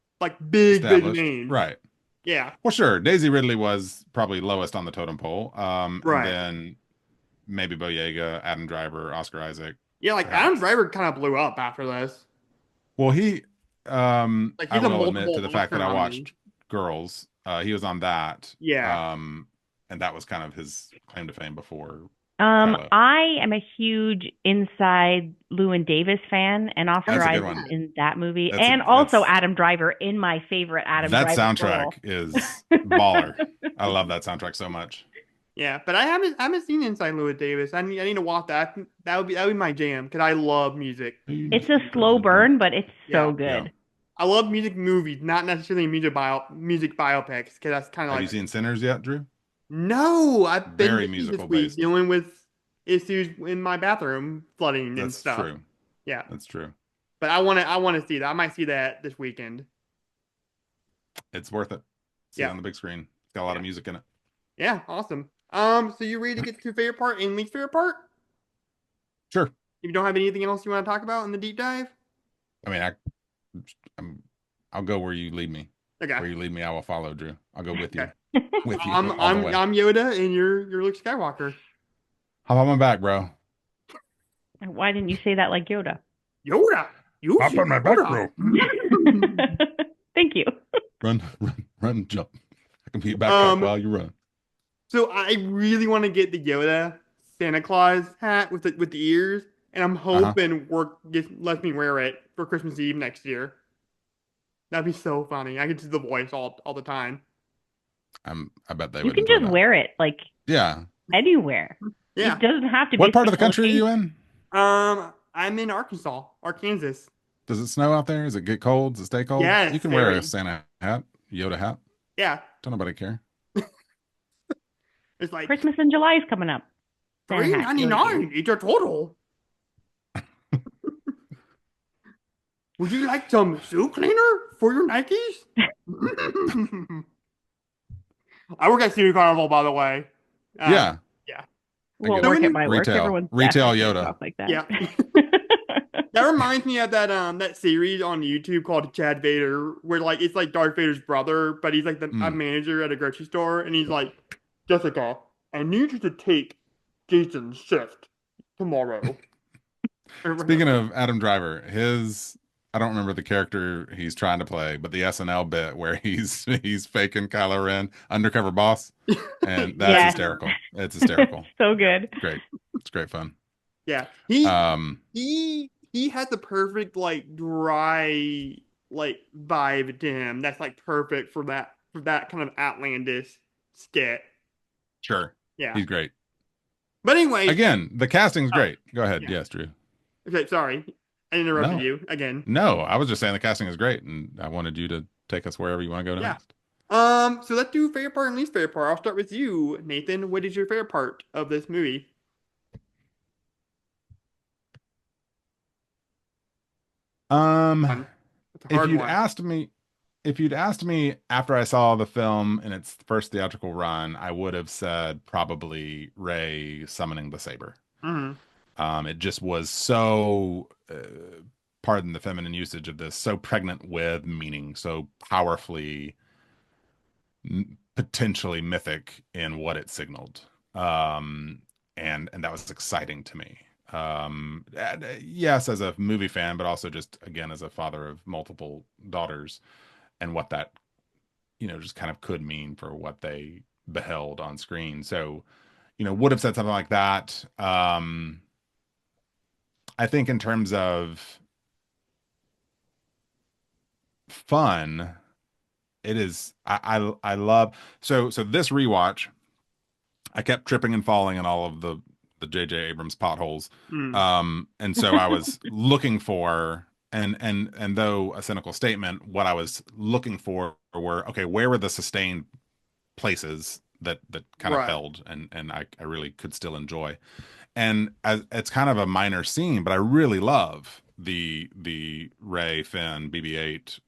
big names. Right. Yeah. Well, sure. Daisy Ridley was probably lowest on the totem pole. Right. And then maybe Boyega, Adam Driver, Oscar Isaac. Yeah, Adam Driver kind of blew up after this. Well, I will admit to the fact that I watched Girls. He was on that. Yeah. And that was kind of his claim to fame before. I am a huge Inside Llewyn Davis fan, and Oscar Isaac in that movie, also Adam Driver in my favorite Adam Driver. That soundtrack is baller. I love that soundtrack so much. Yeah, but I haven't seen Inside Llewyn Davis. I need to watch that. That would be my jam because I love music. It's a slow burn, but it's so good. Yeah. I love music movies, not necessarily music biopics, because that's kind of Have you seen Sinners yet, Drew? No, I've been very musical based, dealing with issues in my bathroom flooding and stuff. That's true. Yeah, that's true. But I want to see that. I might see that this weekend. It's worth it. See it on the big screen. It's got a lot of music in it. Yeah, awesome. So you ready to get to your favorite part and least favorite part? Sure. If you don't have anything else you want to talk about in the deep dive? I mean, I'll go where you lead me. Okay. Where you lead me, I will follow, Drew. I'll go with you. With you. I'm Yoda and you're Luke Skywalker. How about my back, bro? Why didn't you say that like Yoda? Yoda. You hop on my back, bro. Thank you. Run, jump. I can be your back up while you run. So I really want to get the Yoda Santa Claus hat with the ears, and I'm hoping work lets me wear it for Christmas Eve next year. That'd be so funny. I could do the voice all the time. I bet they would. You can just wear it anywhere. Yeah. It doesn't have to be. What part of the country are you in? I'm in Arkansas. Does it snow out there? Does it get cold? Does it stay cold? Yeah. You can wear a Santa hat, Yoda hat. Yeah. Don't nobody care. It's like Christmas in July is coming up. $3.99 each a total. Would you like some shoe cleaner for your Nikes? I work at Studio Carnival, by the way. Yeah. Yeah. Well, get work it. at my work. Retail. Everyone's Retail definitely Yoda. off like that. Yeah. That reminds me of that series on YouTube called Chad Vader, where like it's like Darth Vader's brother, but he's like a manager at a grocery store, and he's like, Jessica, I need you to take Jason's shift tomorrow. Speaking of Adam Driver, I don't remember the character he's trying to play, but the SNL bit where he's faking Kylo Ren, undercover boss, and that's Yeah. hysterical. It's hysterical. So good. Great. It's great fun. Yeah. He had the perfect like dry like vibe to him. That's like perfect for that kind of outlandish skit. Sure. Yeah. He's great. But anyway, Again, the casting's great. Go ahead. Yeah. Yes, Drew. Okay, sorry. I interrupted No. you again. No, I was just saying the casting is great, and I wanted you to take us wherever you want to go next. So let's do favorite part and least favorite part. I'll start with you, Nathan. What is your favorite part of this movie? It's a hard one. If you'd asked me after I saw the film in its first theatrical run, I would have said probably Rey summoning the saber. It just was so, pardon the feminine usage of this, so pregnant with meaning, so powerfully, potentially mythic in what it signaled. And that was exciting to me. Yes, as a movie fan, but also just again as a father of multiple daughters, and what that just kind of could mean for what they beheld on screen. So would have said something like that. I think in terms of fun, it is I love so this rewatch, I kept tripping and falling in all of the J.J. Abrams potholes. And so I was looking for, and though a cynical statement, what I was looking for were, okay, where were the sustained places that kind of held and I really could still enjoy. And it's kind of a minor scene, but I really love the Rey, Finn, BB-8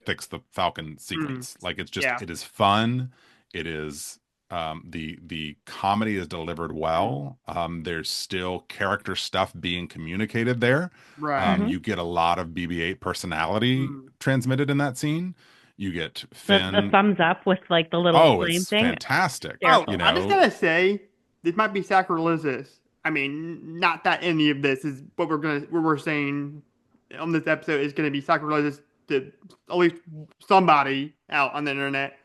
fix the Falcon sequence. Like it's just it is fun. It is the comedy is delivered well. There's still character stuff being communicated there. You get a lot of BB-8 personality transmitted in that scene. You get Finn. The thumbs up with like the little flame thing. Fantastic. I just gotta say, this might be sacrilegious. I mean, not that any of this is what we're saying on this episode is gonna be sacrilegious to at least somebody out on the internet.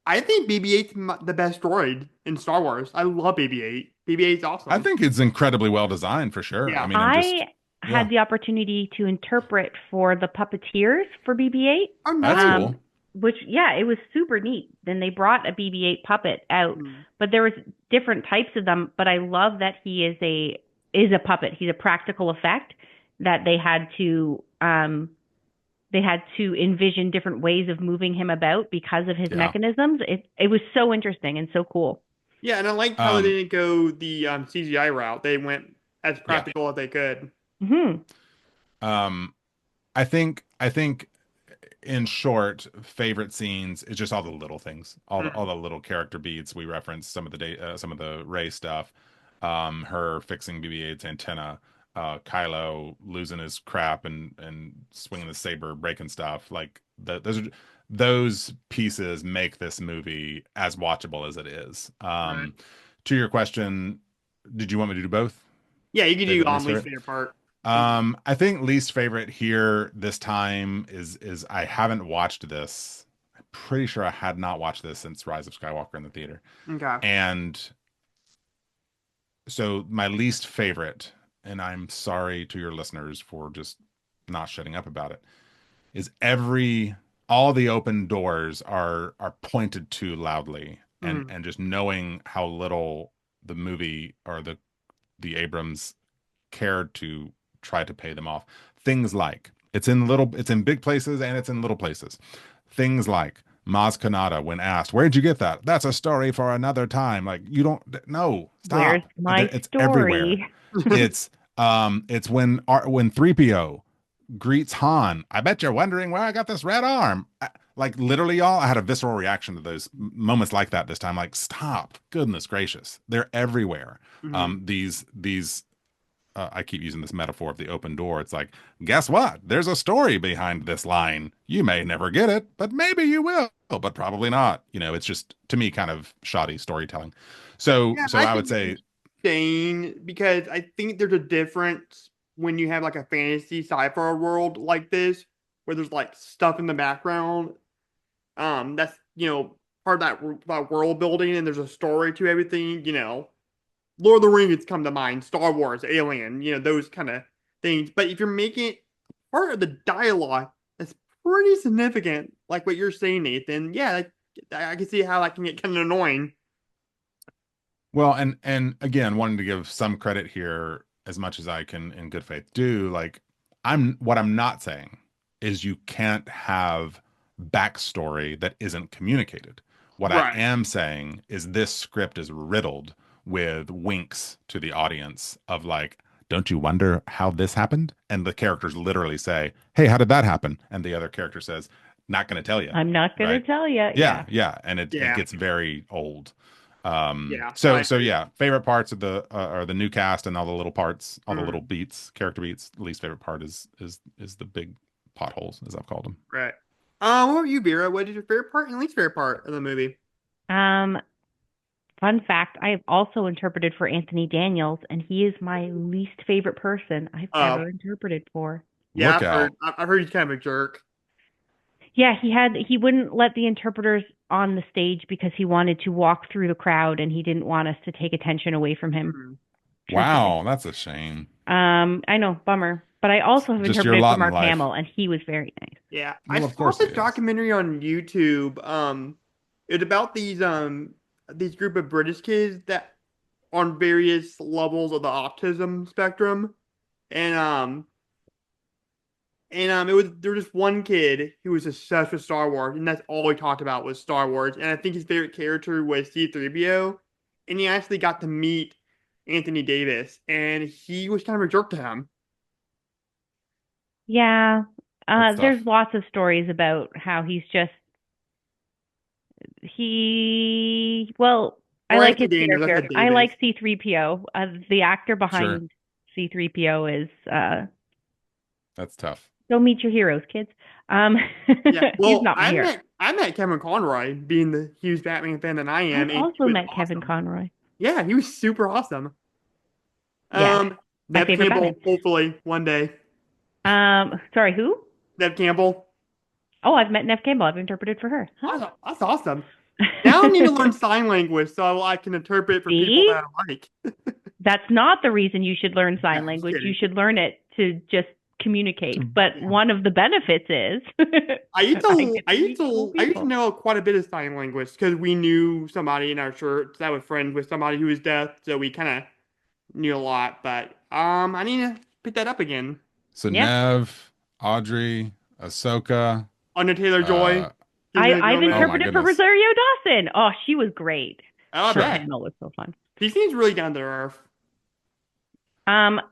I think BB-8's the best droid in Star Wars. I love BB-8. BB-8's awesome. I think it's incredibly well designed for sure. Yeah. I mean, I had the opportunity to interpret for the puppeteers for BB-8. Oh, that's cool. Which, it was super neat. Then they brought a BB-8 puppet out, but there was different types of them. But I love that he is a puppet. He's a practical effect that they had to envision different ways of moving him about because of his mechanisms. It was so interesting and so cool. Yeah, and I like how they didn't go the CGI route. They went as practical as they could. I think in short, favorite scenes is just all the little things, all the little character beats. We referenced some of the Rey stuff, her fixing BB-8's antenna, Kylo losing his crap and swinging the saber, breaking stuff. Like those pieces make this movie as watchable as it is. To your question, did you want me to do both? Yeah, you can do least favorite part. I think least favorite here this time is I haven't watched this. I'm pretty sure I had not watched this since Rise of Skywalker in the theater. Okay. And so my least favorite, and I'm sorry to your listeners for just not shutting up about it, is all the open doors are pointed to loudly, and just knowing how little the movie or the Abrams cared to try to pay them off. Things like it's in big places and it's in little places. Things like Maz Kanata, when asked, "Where'd you get that?" "That's a story for another time." Like, you don't know. Stop. Where's my it's story? Everywhere. It's when 3PO greets Han. "I bet you're wondering where I got this red arm." like literally, y'all, I had a visceral reaction to those moments like that this time. Like, stop, goodness gracious, they're everywhere. Mhm. These I keep using this metaphor of the open door. It's like, guess what? There's a story behind this line. You may never get it, but maybe you will, but probably not. You know, it's just to me kind of shoddy storytelling. So Yeah, so I I would can say, saying because I think there's a difference when you have like a fantasy sci-fi world like this, where there's like stuff in the background. That's part of that world building, and there's a story to everything. Lord of the Rings come to mind, Star Wars, Alien, those kind of things. But if you're making it part of the dialogue, that's pretty significant, like what you're saying, Nathan. Yeah, I can see how that can get kind of annoying. well, and again, wanting to give some credit here as much as I can in good faith do, like what I'm not saying is you can't have backstory that isn't communicated. What I Right. am saying is this script is riddled with winks to the audience of like, don't you wonder how this happened? And the characters literally say, hey, how did that happen? And the other character says, not going to tell you. I'm not gonna Right. tell you. Yeah. Yeah. Yeah. And it Yeah. gets very old. Yeah. So I so agree. yeah, favorite parts of the are the new cast and all the little parts, all the little Mm, beats, character beats. Least favorite part is the big potholes, as I've called them. right. What about you, Vera? What is your favorite part and least favorite part of the movie? Um, Fun fact, I have also interpreted for Anthony Daniels, and he is my least favorite person I've Uh, ever interpreted for. yeah, Look I've heard. out. I've heard he's kind of a jerk. Yeah, he wouldn't let the interpreters on the stage because he wanted to walk through the crowd and he didn't want us to take attention away from him. Mhm. True story. Wow, that's a shame. I know, bummer. But I also have Just your interpreted for lot in Mark life. Hamill, and he was very nice. Yeah, I Well, of saw course he this is. documentary on YouTube. It's about these group of British kids that on various levels of the autism spectrum, and it was there was just one kid who was obsessed with Star Wars, and that's all he talked about was Star Wars. And I think his favorite character was C-3PO, and he actually got to meet Anthony Davis, and he was kind of a jerk to him. Yeah, That's there's tough. lots of stories about how well, I Or like Anthony his Daniels, I character. said I Davis. like C3PO. The actor Sure. behind C3PO is That's tough. go meet your heroes, kids. Um, Yeah, he's well, not my hero. I met Kevin Conroy, being the huge Batman fan that I am, I've and he also was met Kevin awesome. Conroy. Yeah, he was super awesome. Yes, my Nev favorite Campbell, Batman. hopefully one day. Sorry, who? Nev Campbell, Oh, I've met Nev Campbell. I've interpreted for her. Huh. that's awesome. Now I need to learn sign language so I can interpret for people See? that I like. That's not the reason you should learn No, sign I'm just language. You kidding. should learn it to just communicate. To- But Yeah. one of the benefits is I get to meet cool I used to people. know quite a bit of sign language because we knew somebody in our church that was friends with somebody who was deaf, so we kind of knew a lot. But I need to pick that up again. So Yeah. Nev, Audrey, Ahsoka, Anya Taylor Joy, uh, Selena I've Gomez. oh my interpreted for goodness. Rosario Dawson. Oh, she was great. Oh, I Her Sure. bet. panel was so fun. He seems really down to earth.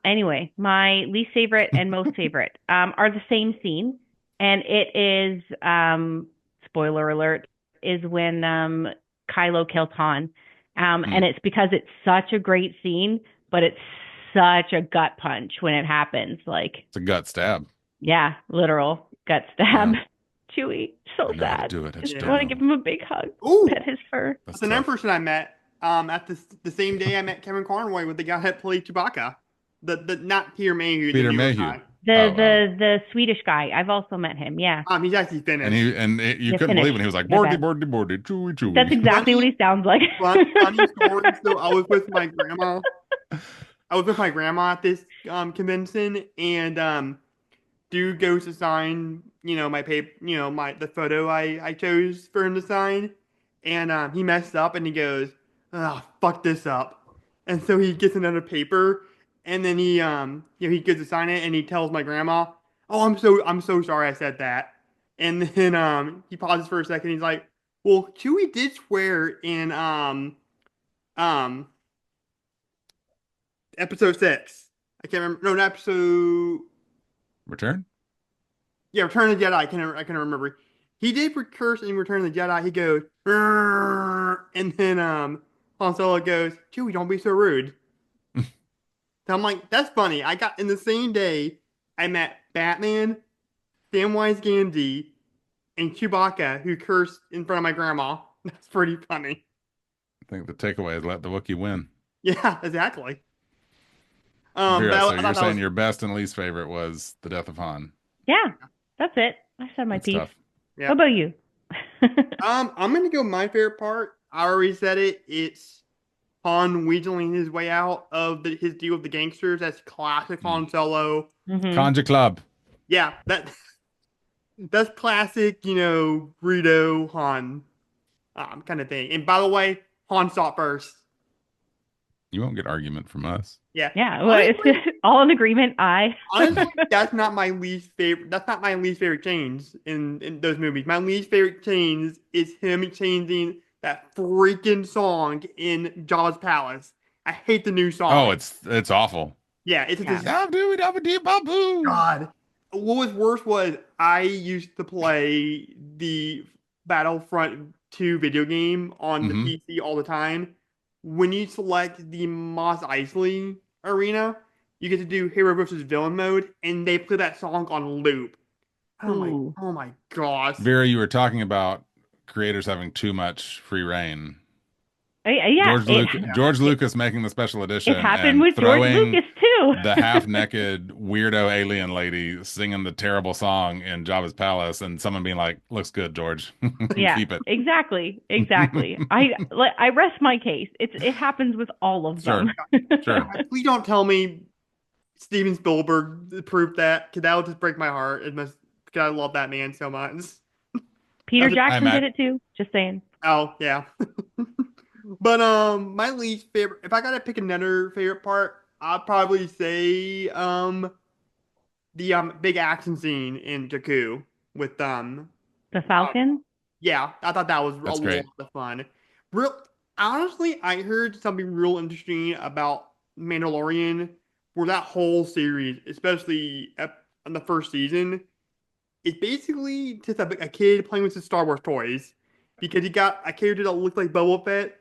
Anyway, my least favorite and most favorite are the same scene, and it is spoiler alert is when Kylo kills Han. And it's because it's such a great scene, but it's such a gut punch when it happens. Like, It's a gut stab. yeah, literal gut stab. Yeah. Chewie, so I know how to sad. do it. I I just just Yeah. don't want to know. give him a big hug, Ooh, pet his fur. That's that's another tough. person I met. At the same day I met Kevin Conroy with the guy that played Chewbacca. The not Peter Mayhew, the Peter newer Mayhew. guy. The Swedish guy. I've also met him. Yeah, He's actually Finnish. You Yeah, couldn't believe Finnish. when he was like My bordy bad. bordy bordy chewy chewy. that's exactly what he sounds like. Funny story. So I was with my grandma. I was with my grandma at this convention, and dude goes to sign, my paper, the photo I chose for him to sign, and he messed up, and he goes, "Oh, fuck this up," and so he gets another paper, and then he goes to sign it, and he tells my grandma, "Oh, I'm so sorry I said that," and then he pauses for a second, he's like, "Well, Chewie did swear in um episode 6. I can't remember. No, not episode. Return? Yeah, Return of the Jedi. I can remember. He did curse in Return of the Jedi. He goes, "Rrrr," and then Han Solo goes, Chewie, don't be so rude. So I'm like, that's funny. I got in the same day, I met Batman, Samwise Gamgee, and Chewbacca, who cursed in front of my grandma. That's pretty funny. I think the takeaway is let the Wookiee win. Yeah, exactly. Vera, so I you're thought that saying was your best and least favorite was the death of Han. Yeah, that's it. I said my That's piece. tough. yeah. What about you? I'm gonna go my favorite part. I already said it. It's Han wheedling his way out of his deal with the gangsters. That's classic Han Solo. Mhm. Conja Club. Yeah, that's classic. Greedo Han kind of thing. And by the way, Han saw it first. You won't get argument from us. Yeah, Yeah, well, it's all in agreement. honestly, that's not my least favorite. That's not my least favorite change in those movies. My least favorite change is him changing that freaking song in Jabba's palace. I hate the new song. Oh, it's awful. Yeah, it's Yeah. God. What was worse was I used to play the Battlefront 2 video game on the PC all the time. When you select the Mos Eisley arena, you get to do hero versus villain mode, and they play that song on loop. Ooh. Oh my gosh. Vera, you were talking about creators having too much free reign. Yeah, George Lucas making the special edition. it happened and with George throwing Lucas too. the half-naked weirdo alien lady singing the terrible song in Jabba's palace, and someone being like, "Looks good, George. Yeah, Keep it." exactly. I rest my case. It happens with all of them. Sure. Please don't tell me Steven Spielberg proved that, because that would just break my heart. Because I love that man so much. Peter That's- Jackson did it too. Just saying. Oh, yeah. But my least favorite, if I gotta pick another favorite part, I'd probably say the big action scene in Jakku with The Falcon. yeah, I thought that was That's a great. lot of fun. Real honestly, I heard something real interesting about Mandalorian, where that whole series, especially on the first season, is basically just a kid playing with his Star Wars toys, because you got a character that looks like Boba Fett,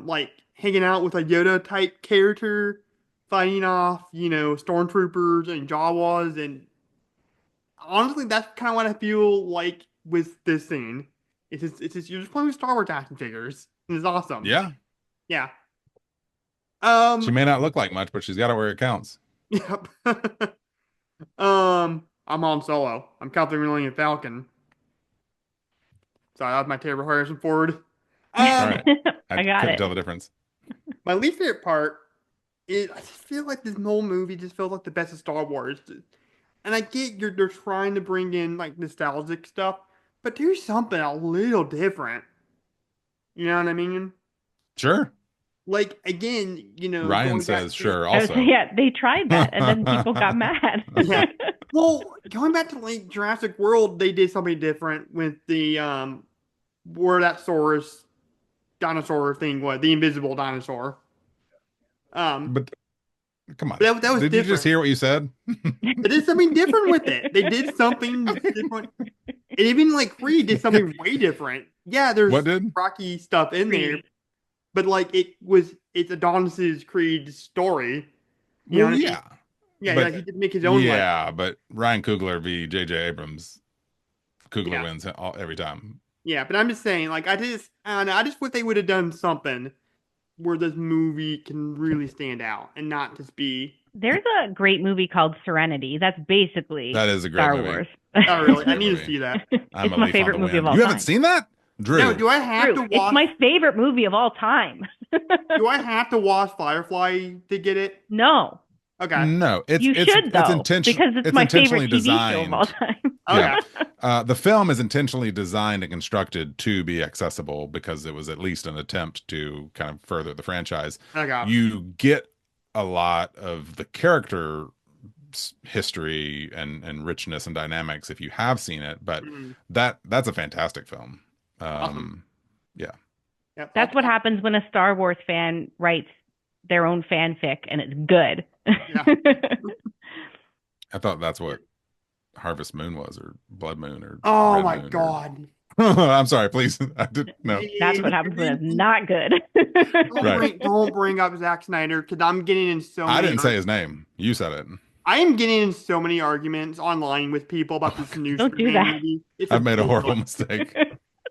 like hanging out with a Yoda type character, fighting off, stormtroopers and Jawas, and honestly, that's kind of what I feel like with this scene. It's just you're just playing with Star Wars action figures, and it's awesome. Yeah. Yeah. She may not look like much, but she's got it where it counts. Yep. I'm on Solo. I'm Captain Millennium Falcon. Sorry, that was my favorite Harrison Ford. All right. I got couldn't it. tell the difference. My least favorite part is I just feel like this whole movie just feels like the best of Star Wars. And I get they're trying to bring in like nostalgic stuff, but do something a little different. You know what I mean? Sure. Like again, Ryan going back says to- sure I was- also. yeah, they tried that, and then people got mad. Yeah. Well, going back to like Jurassic World, they did something different with the where that Saurus dinosaur thing was, the invisible dinosaur. But come on. That was Did different. you just hear what you said? They did something different with it. They did something different. And even like Creed did something way different. Yeah, there's What did? Rocky stuff in there, but like it's Adonis's Creed story. You know Well, what I mean? yeah. Yeah, but- like he did make his own. Yeah, but Ryan Coogler v. J.J. Abrams. Coogler Yeah. wins every time. Yeah, but I'm just saying, like I don't know, I just wish they would have done something where this movie can really stand out and not just be. There's a great movie called Serenity. That's basically That is a great Star movie. Wars. Oh, really? I need to movie. see that. I'm It's a my leaf favorite on the movie of wind. all You time. haven't seen that? Drew. No, do I have True. to watch? It's my favorite movie of all time. Do I have to watch Firefly to get it? No, Okay. No, it's you it's, should it's though, intention- because it's my intentionally favorite TV show of designed. all time. Okay. Yeah. The film is intentionally designed and constructed to be accessible because it was at least an attempt to kind of further the franchise. Okay. You get a lot of the character history and richness and dynamics if you have seen it, but Mhm. that's a fantastic film. Awesome. Yeah. Yep. That's what happens when a Star Wars fan writes their own fanfic and it's good. Yeah. I thought that's what Harvest Moon was, or Blood Moon, or Oh Red my Moon. God. I'm sorry, please. I didn't know. That's what happens when it's not good. Don't bring up Zack Snyder because I'm getting in so many. I didn't say his name. You said it. I am getting in so many arguments online with people about this new Don't do Superman that. movie. It's I've made a ridiculous. horrible mistake.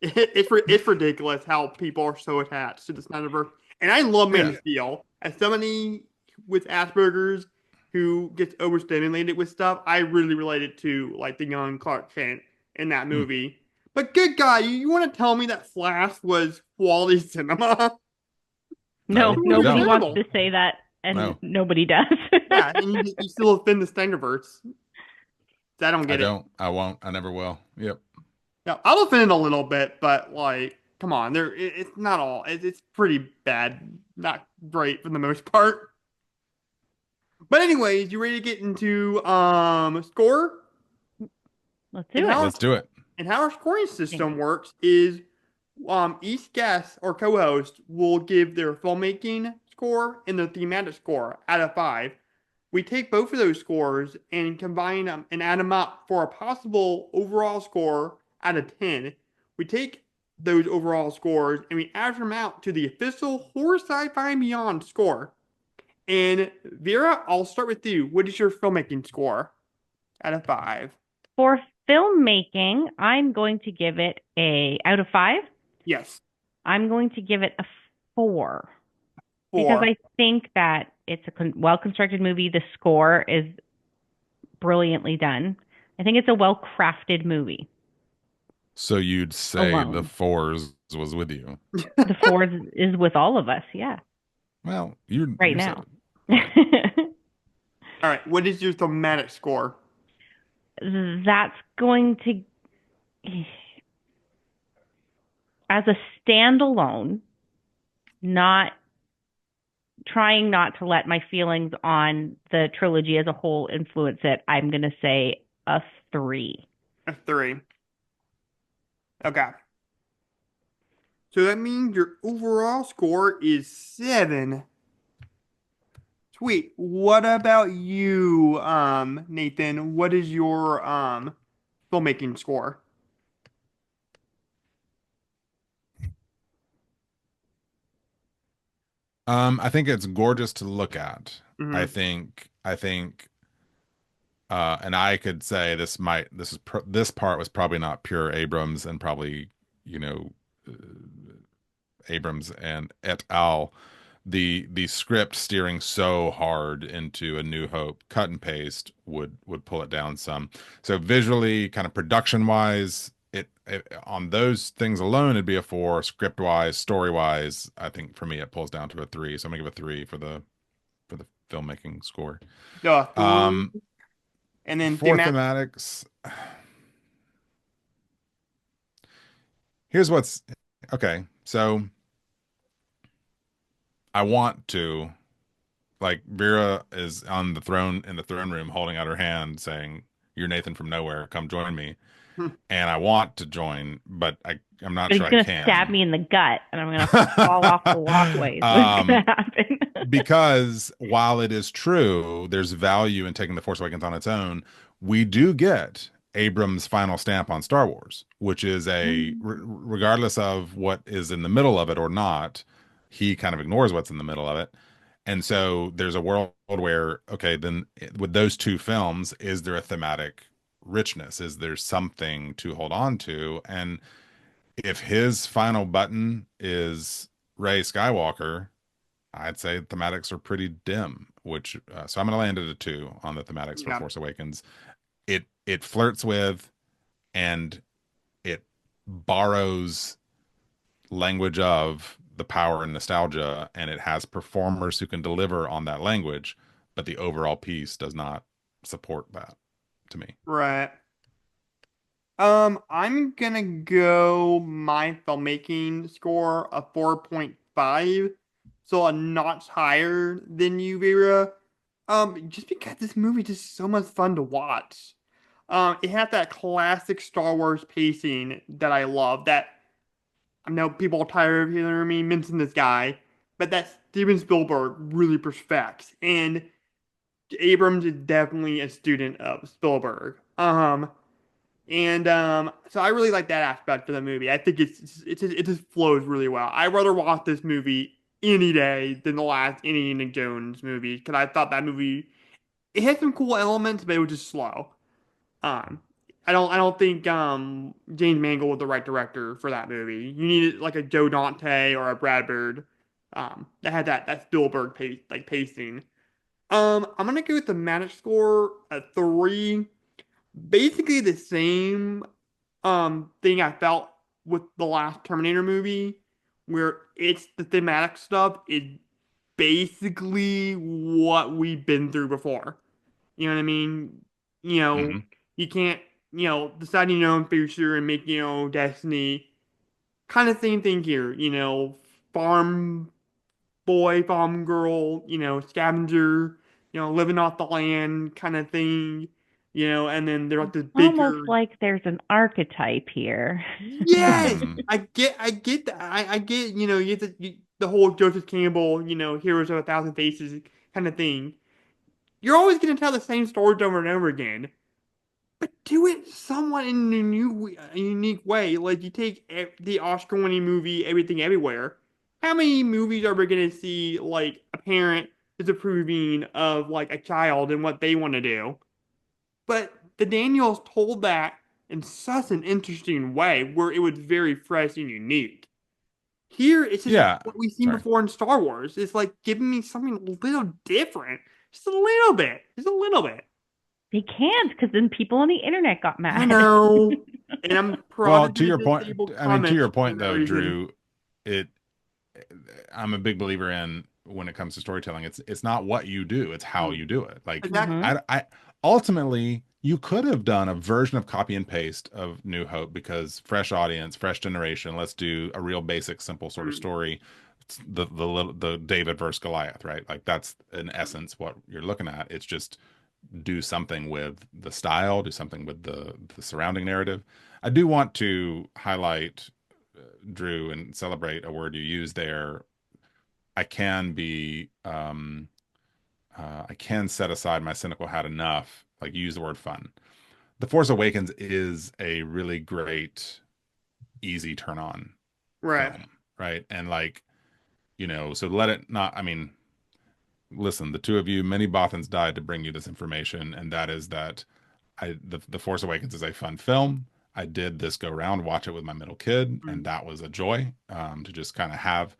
It's ridiculous how people are so attached to the Snyderverse. And I love Man Yeah. of Steel. As somebody with Asperger's who gets overstimulated with stuff, I really related to like the young Clark Kent in that movie. But good God, you want to tell me that Flash was quality cinema? No, No, nobody don't. wants to say that, and No. nobody does. Yeah, and you still offend the Snyderverse. I don't I get it. don't. I won't. I never will. Yep. Yeah, I'll offend it a little bit, but like, come on, it's not all. It's pretty bad, not great for the most part. But anyways, you ready to get into score? Let's do And it. how- Let's do it. And how our scoring system works is each guest or co-host will give their filmmaking score and their thematic score out of 5. We take both of those scores and combine them and add them up for a possible overall score out of 10. We take those overall scores and we average them out to the official Horror Sci-Fi Beyond score. And Vera, I'll start with you. What is your filmmaking score out of 5? For filmmaking, I'm going to give it out of 5. Yes. I'm going to give it a 4. 4. Because I think that it's a well-constructed movie. The score is brilliantly done. I think it's a well-crafted movie. So you'd say Alone. the Fours was with you. The 4 is with all of us, yeah. Well, you Right you now. said it. All right. What is your thematic score? That's going to, as a standalone, not trying not to let my feelings on the trilogy as a whole influence it, I'm going to say a 3. A 3. Okay. So that means your overall score is 7. Sweet. What about you, Nathan? What is your filmmaking score? I think it's gorgeous to look at. Mhm. I think and I could say this part was probably not pure Abrams, and probably, you know, Abrams and et al. The script steering so hard into A New Hope, cut and paste would pull it down some. So visually, kind of production wise, it on those things alone it'd be a 4. Script wise, story wise, I think for me it pulls down to a 3. So I'm gonna give a 3 for the filmmaking score. And then For thematics, here's what's okay. So I want to, like, Vera is on the throne in the throne room holding out her hand saying, "You're Nathan from nowhere, come join me." And I want to join, but I'm not But sure he's going I to can. stab me in the gut, and I'm going to fall off the walkway. What's going to happen? Because while it is true, there's value in taking The Force Awakens on its own. We do get Abrams' final stamp on Star Wars, which is regardless of what is in the middle of it or not, he kind of ignores what's in the middle of it. And so there's a world where, okay, then with those 2 films, is there a thematic richness? Is there something to hold on to? And if his final button is Rey Skywalker, I'd say thematics are pretty dim, which so I'm going to land at a 2 on the thematics for Force Awakens. It flirts with and it borrows language of the power and nostalgia, and it has performers who can deliver on that language, but the overall piece does not support that to me. Right. I'm gonna go my filmmaking score a 4.5, so a notch higher than you, Vera. Just because this movie is just so much fun to watch. It has that classic Star Wars pacing that I love. That I know people are tired of hearing me mention this guy, but that Steven Spielberg really perfects. And Abrams is definitely a student of Spielberg. Um, so I really like that aspect of the movie. I think it just flows really well. I'd rather watch this movie any day than the last Indiana Jones movie because I thought that movie it had some cool elements, but it was just slow. Um, I don't think James Mangold was the right director for that movie. You needed like a Joe Dante or a Brad Bird, that had that Spielberg pacing. I'm gonna go with the Manic score at 3. Basically the same thing I felt with the last Terminator movie, where it's the thematic stuff is basically what we've been through before. You know what I mean? You know, Hmm. you can't, deciding your own future and making your own destiny. Kind of same thing here, farm boy, farm girl, scavenger, living off the land kind of thing, and then there's like this Almost bigger. like there's an archetype here. Yes, Hmm. I get that. I get, the whole Joseph Campbell, heroes of a thousand faces kind of thing. You're always going to tell the same stories over and over again, but do it somewhat in a unique way. Like you take the Oscar-winning movie Everything Everywhere. How many movies are we going to see like a parent disapproving of like a child and what they want to do? But the Daniels told that in such an interesting way where it was very fresh and unique. Here, it's just Yeah. what we've seen Sorry. before in Star Wars. It's like giving me something a little different, just a little bit, just a little bit. They can't because then people on the internet got I mad. know, and I'm Well, prodded to to your point, disable I mean, to comments your for point that though, reason. Drew, it I'm a big believer in when it comes to storytelling. It's not what you do, it's how Mm, you do it. Like Hmm. exactly. I ultimately you could have done a version of copy and paste of New Hope because fresh audience, fresh generation, let's do a real basic, simple sort of Mm, story. It's the David versus Goliath, right? Like that's in essence what you're looking at. It's just do something with the style, do something with the surrounding narrative. I do want to highlight Drew and celebrate a word you used there. I can be I can set aside my cynical hat enough, like use the word fun. The Force Awakens is a really great, easy turn on right. film, right? And like, so let it not, I mean, listen, the two of you, many Bothans died to bring you this information, and that is that the Force Awakens is a fun film. I did this go round, watch it with my middle kid, and Mm, that was a joy to just kind of have,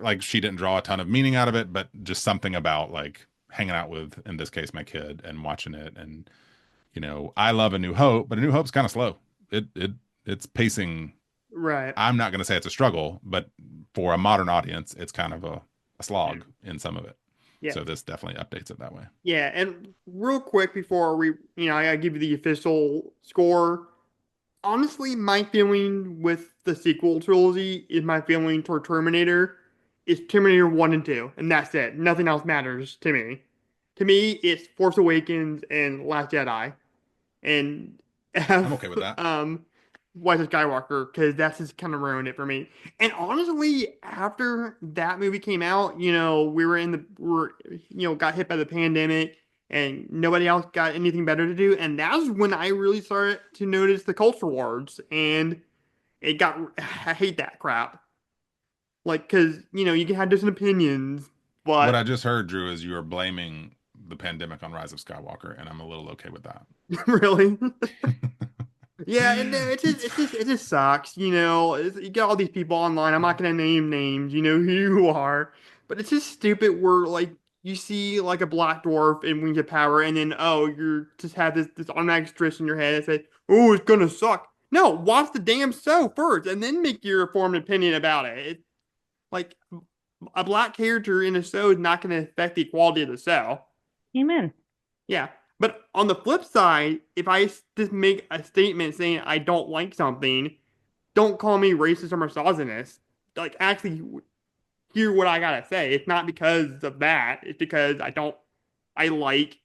like she didn't draw a ton of meaning out of it, but just something about like hanging out with, in this case, my kid and watching it. And I love A New Hope, but A New Hope's kind of slow. It's pacing. right. I'm not going to say it's a struggle, but for a modern audience, it's kind of a slog in some of it. Yeah. So this definitely updates it that way. Yeah. And real quick before I gotta give you the official score. Honestly, my feeling with the sequel trilogy is my feeling toward Terminator is Terminator 1 and 2, and that's it. Nothing else matters to me. To me, it's Force Awakens and Last Jedi. And I'm F okay with that. Rise of Skywalker, because that's just kind of ruined it for me. And honestly, after that movie came out, got hit by the pandemic and nobody else got anything better to do. And that's when I really started to notice the culture wars. And I hate that crap. Like, because, you can have different opinions, What but I just heard, Drew, is you are blaming the pandemic on Rise of Skywalker, and I'm a little okay with that. really. Yeah, and it just sucks, you get all these people online. I'm not gonna name names, you know who you are, but it's just stupid. Where like you see like a black dwarf in Wings of Power, and then you just have this automatic stress in your head and say, "Oh, it's gonna suck." No, watch the damn show first, and then make your informed opinion about it. Like a black character in a show is not gonna affect the quality of the show. Amen. Yeah. But on the flip side, if I just make a statement saying I don't like something, don't call me racist or misogynist. Like, actually hear what I gotta say. It's not because of that. It's because I like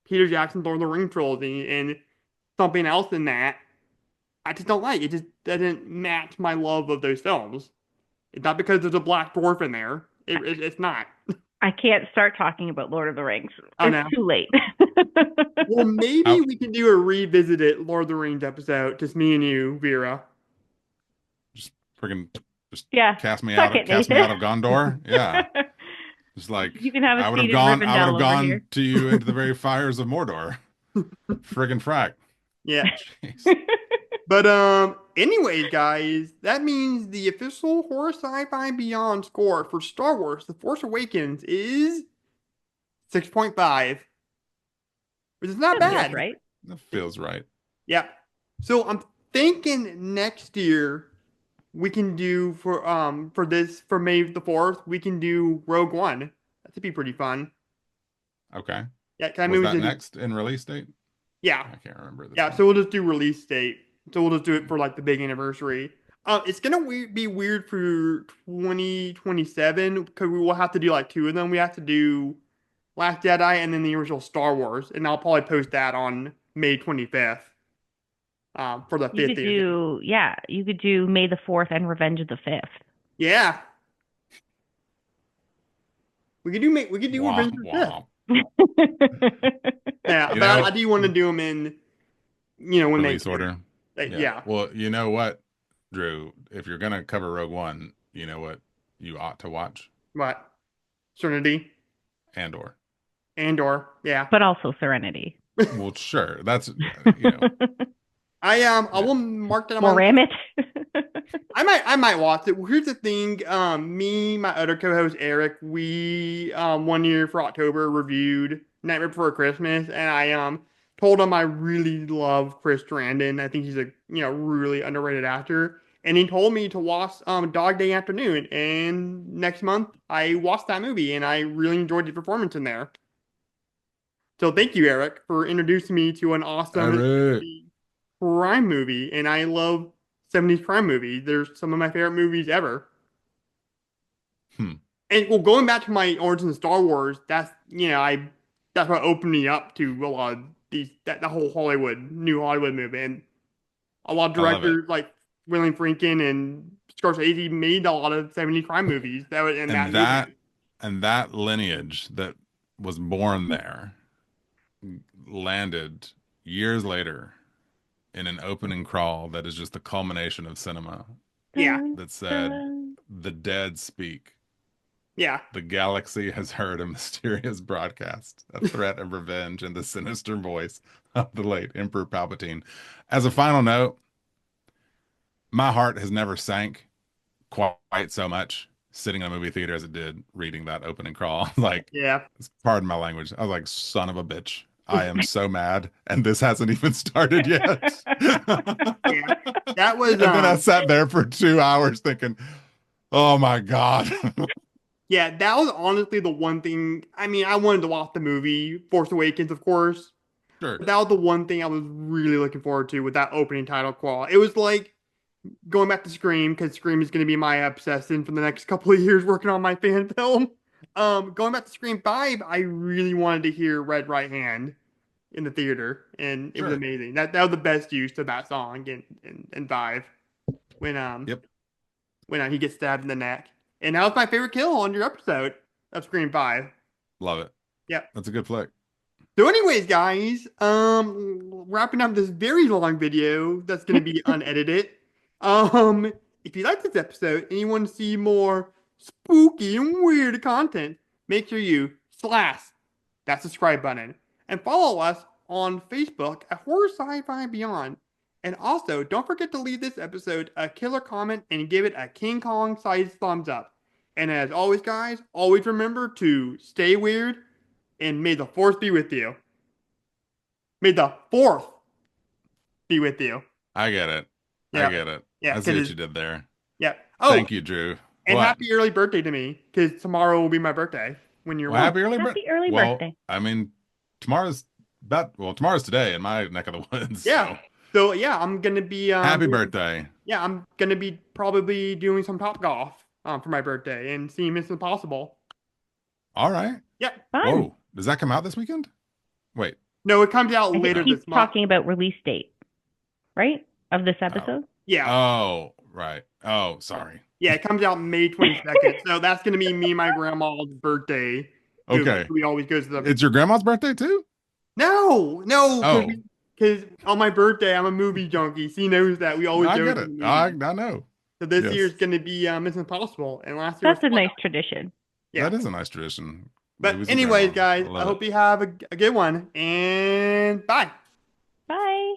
Peter Jackson's Lord of the Rings trilogy and something else in that I just don't like. It just doesn't match my love of those films. It's not because there's a black dwarf in there. It's not. I can't start talking about Lord of the Rings. Oh, It's no. too late. Well, maybe Oh. we can do a revisited Lord of the Rings episode, just me and you, Vera. Just freaking just Yeah. cast me Suck out of it, Nathan. Gondor. Yeah. Just like You can have a I would seat have in gone Rivendell over here. to you into the very fires of Mordor. Friggin' frack. Yeah. Jeez. But anyways, guys, that means the official Horror Sci-Fi Beyond score for Star Wars: The Force Awakens is 6.5, which is not That feels bad. right. That feels right. Yeah. So I'm thinking next year we can do for May the 4th, we can do Rogue One. That would be pretty fun. Okay. Yeah, 'cause that Was movie's that in, next in release date? yeah. I can't remember this Yeah, one. so we'll just do release date. So we'll just do it for like the big anniversary. It's gonna be weird for 2027 because we will have to do like two of them. We have to do Last Jedi and then the original Star Wars, and I'll probably post that on May 25th. For the You 50th. you could do May the 4th and Revenge of the 5th. Yeah, we could do Womp Revenge of the 5th. womp. Yeah, You but know, I do want to do them in, when release order. Yeah. Well, you know what, Drew? If you're gonna cover Rogue One, you know what you ought to watch? What? Serenity, Andor. yeah. But also Serenity. Well, sure. That's I will mark that. More ram it. I might watch it. Well, here's the thing. Me, my other co-host Eric, we one year for October reviewed Nightmare Before Christmas, and I told him I really love Chris Sarandon. I think he's a really underrated actor. And he told me to watch Dog Day Afternoon, and next month I watched that movie, and I really enjoyed the performance in there. So thank you, Eric, for introducing me to an awesome Eric. crime movie, and I love 70s crime movies. They're some of my favorite movies ever. And well, going back to my origins of Star Wars, that's what opened me up to a lot of the whole new Hollywood movement. A lot of directors like William Friedkin and Scorsese made a lot of 70s crime movies. And that lineage that was born there landed years later in an opening crawl that is just the culmination of cinema. Yeah. That said, the dead speak. Yeah. The galaxy has heard a mysterious broadcast, a threat of revenge in the sinister voice of the late Emperor Palpatine. As a final note, my heart has never sank quite so much sitting in a movie theater as it did reading that opening crawl. Yeah. Pardon my language. I was like, son of a bitch. I am so mad, and this hasn't even started yet. Yeah. That was. And then I sat there for 2 hours thinking, "Oh my god." Yeah, that was honestly the one thing. I mean, I wanted to watch the movie Force Awakens, of course. Sure. But that was the one thing I was really looking forward to with that opening title crawl. It was like going back to Scream, because Scream is going to be my obsession for the next couple of years working on my fan film. Going back to Scream 5, I really wanted to hear Red Right Hand in the theater, and it was amazing. That was the best use of that song in 5 when he gets stabbed in the neck. And that was my favorite kill on your episode of Scream 5. Love it. Yep. That's a good flick. So anyways, guys, wrapping up this very long video that's going to be unedited. If you like this episode and you want to see more spooky and weird content, make sure you slash that subscribe button and follow us on Facebook at Horror Sci-Fi Beyond. And also, don't forget to leave this episode a killer comment and give it a King Kong-sized thumbs up. And as always, guys, always remember to stay weird, and may the Force be with you. May the Fourth be with you. I get it. Yeah. I get it. Yeah, I see what you did there. Yeah. Oh, thank you, Drew. And happy early birthday to me, because tomorrow will be my birthday when you're happy early birthday. I mean, tomorrow's today in my neck of the woods. Yeah. So yeah, I'm gonna be happy birthday. Yeah, I'm gonna be probably doing some Top Golf for my birthday and seeing Mission Impossible. All right. Yeah. Fun. Whoa. Does that come out this weekend? Wait. No, it comes out later this month. Talking about release date, right? Of this episode? Yeah. Oh, right. Oh, sorry. Yeah, it comes out May 22nd. So that's going to be me and my grandma's birthday. Okay. We always go to the. It's your grandma's birthday too? No, Oh. because on my birthday, I'm a movie junkie. She knows that. We always I go get to it. the movies. I know. So this Yes. year's going to be Mission Impossible. And last year That's a was nice tradition. Yeah. That is a nice tradition. But Movies with anyways, grandma. guys, love I it. hope you have a good one. And bye. Bye.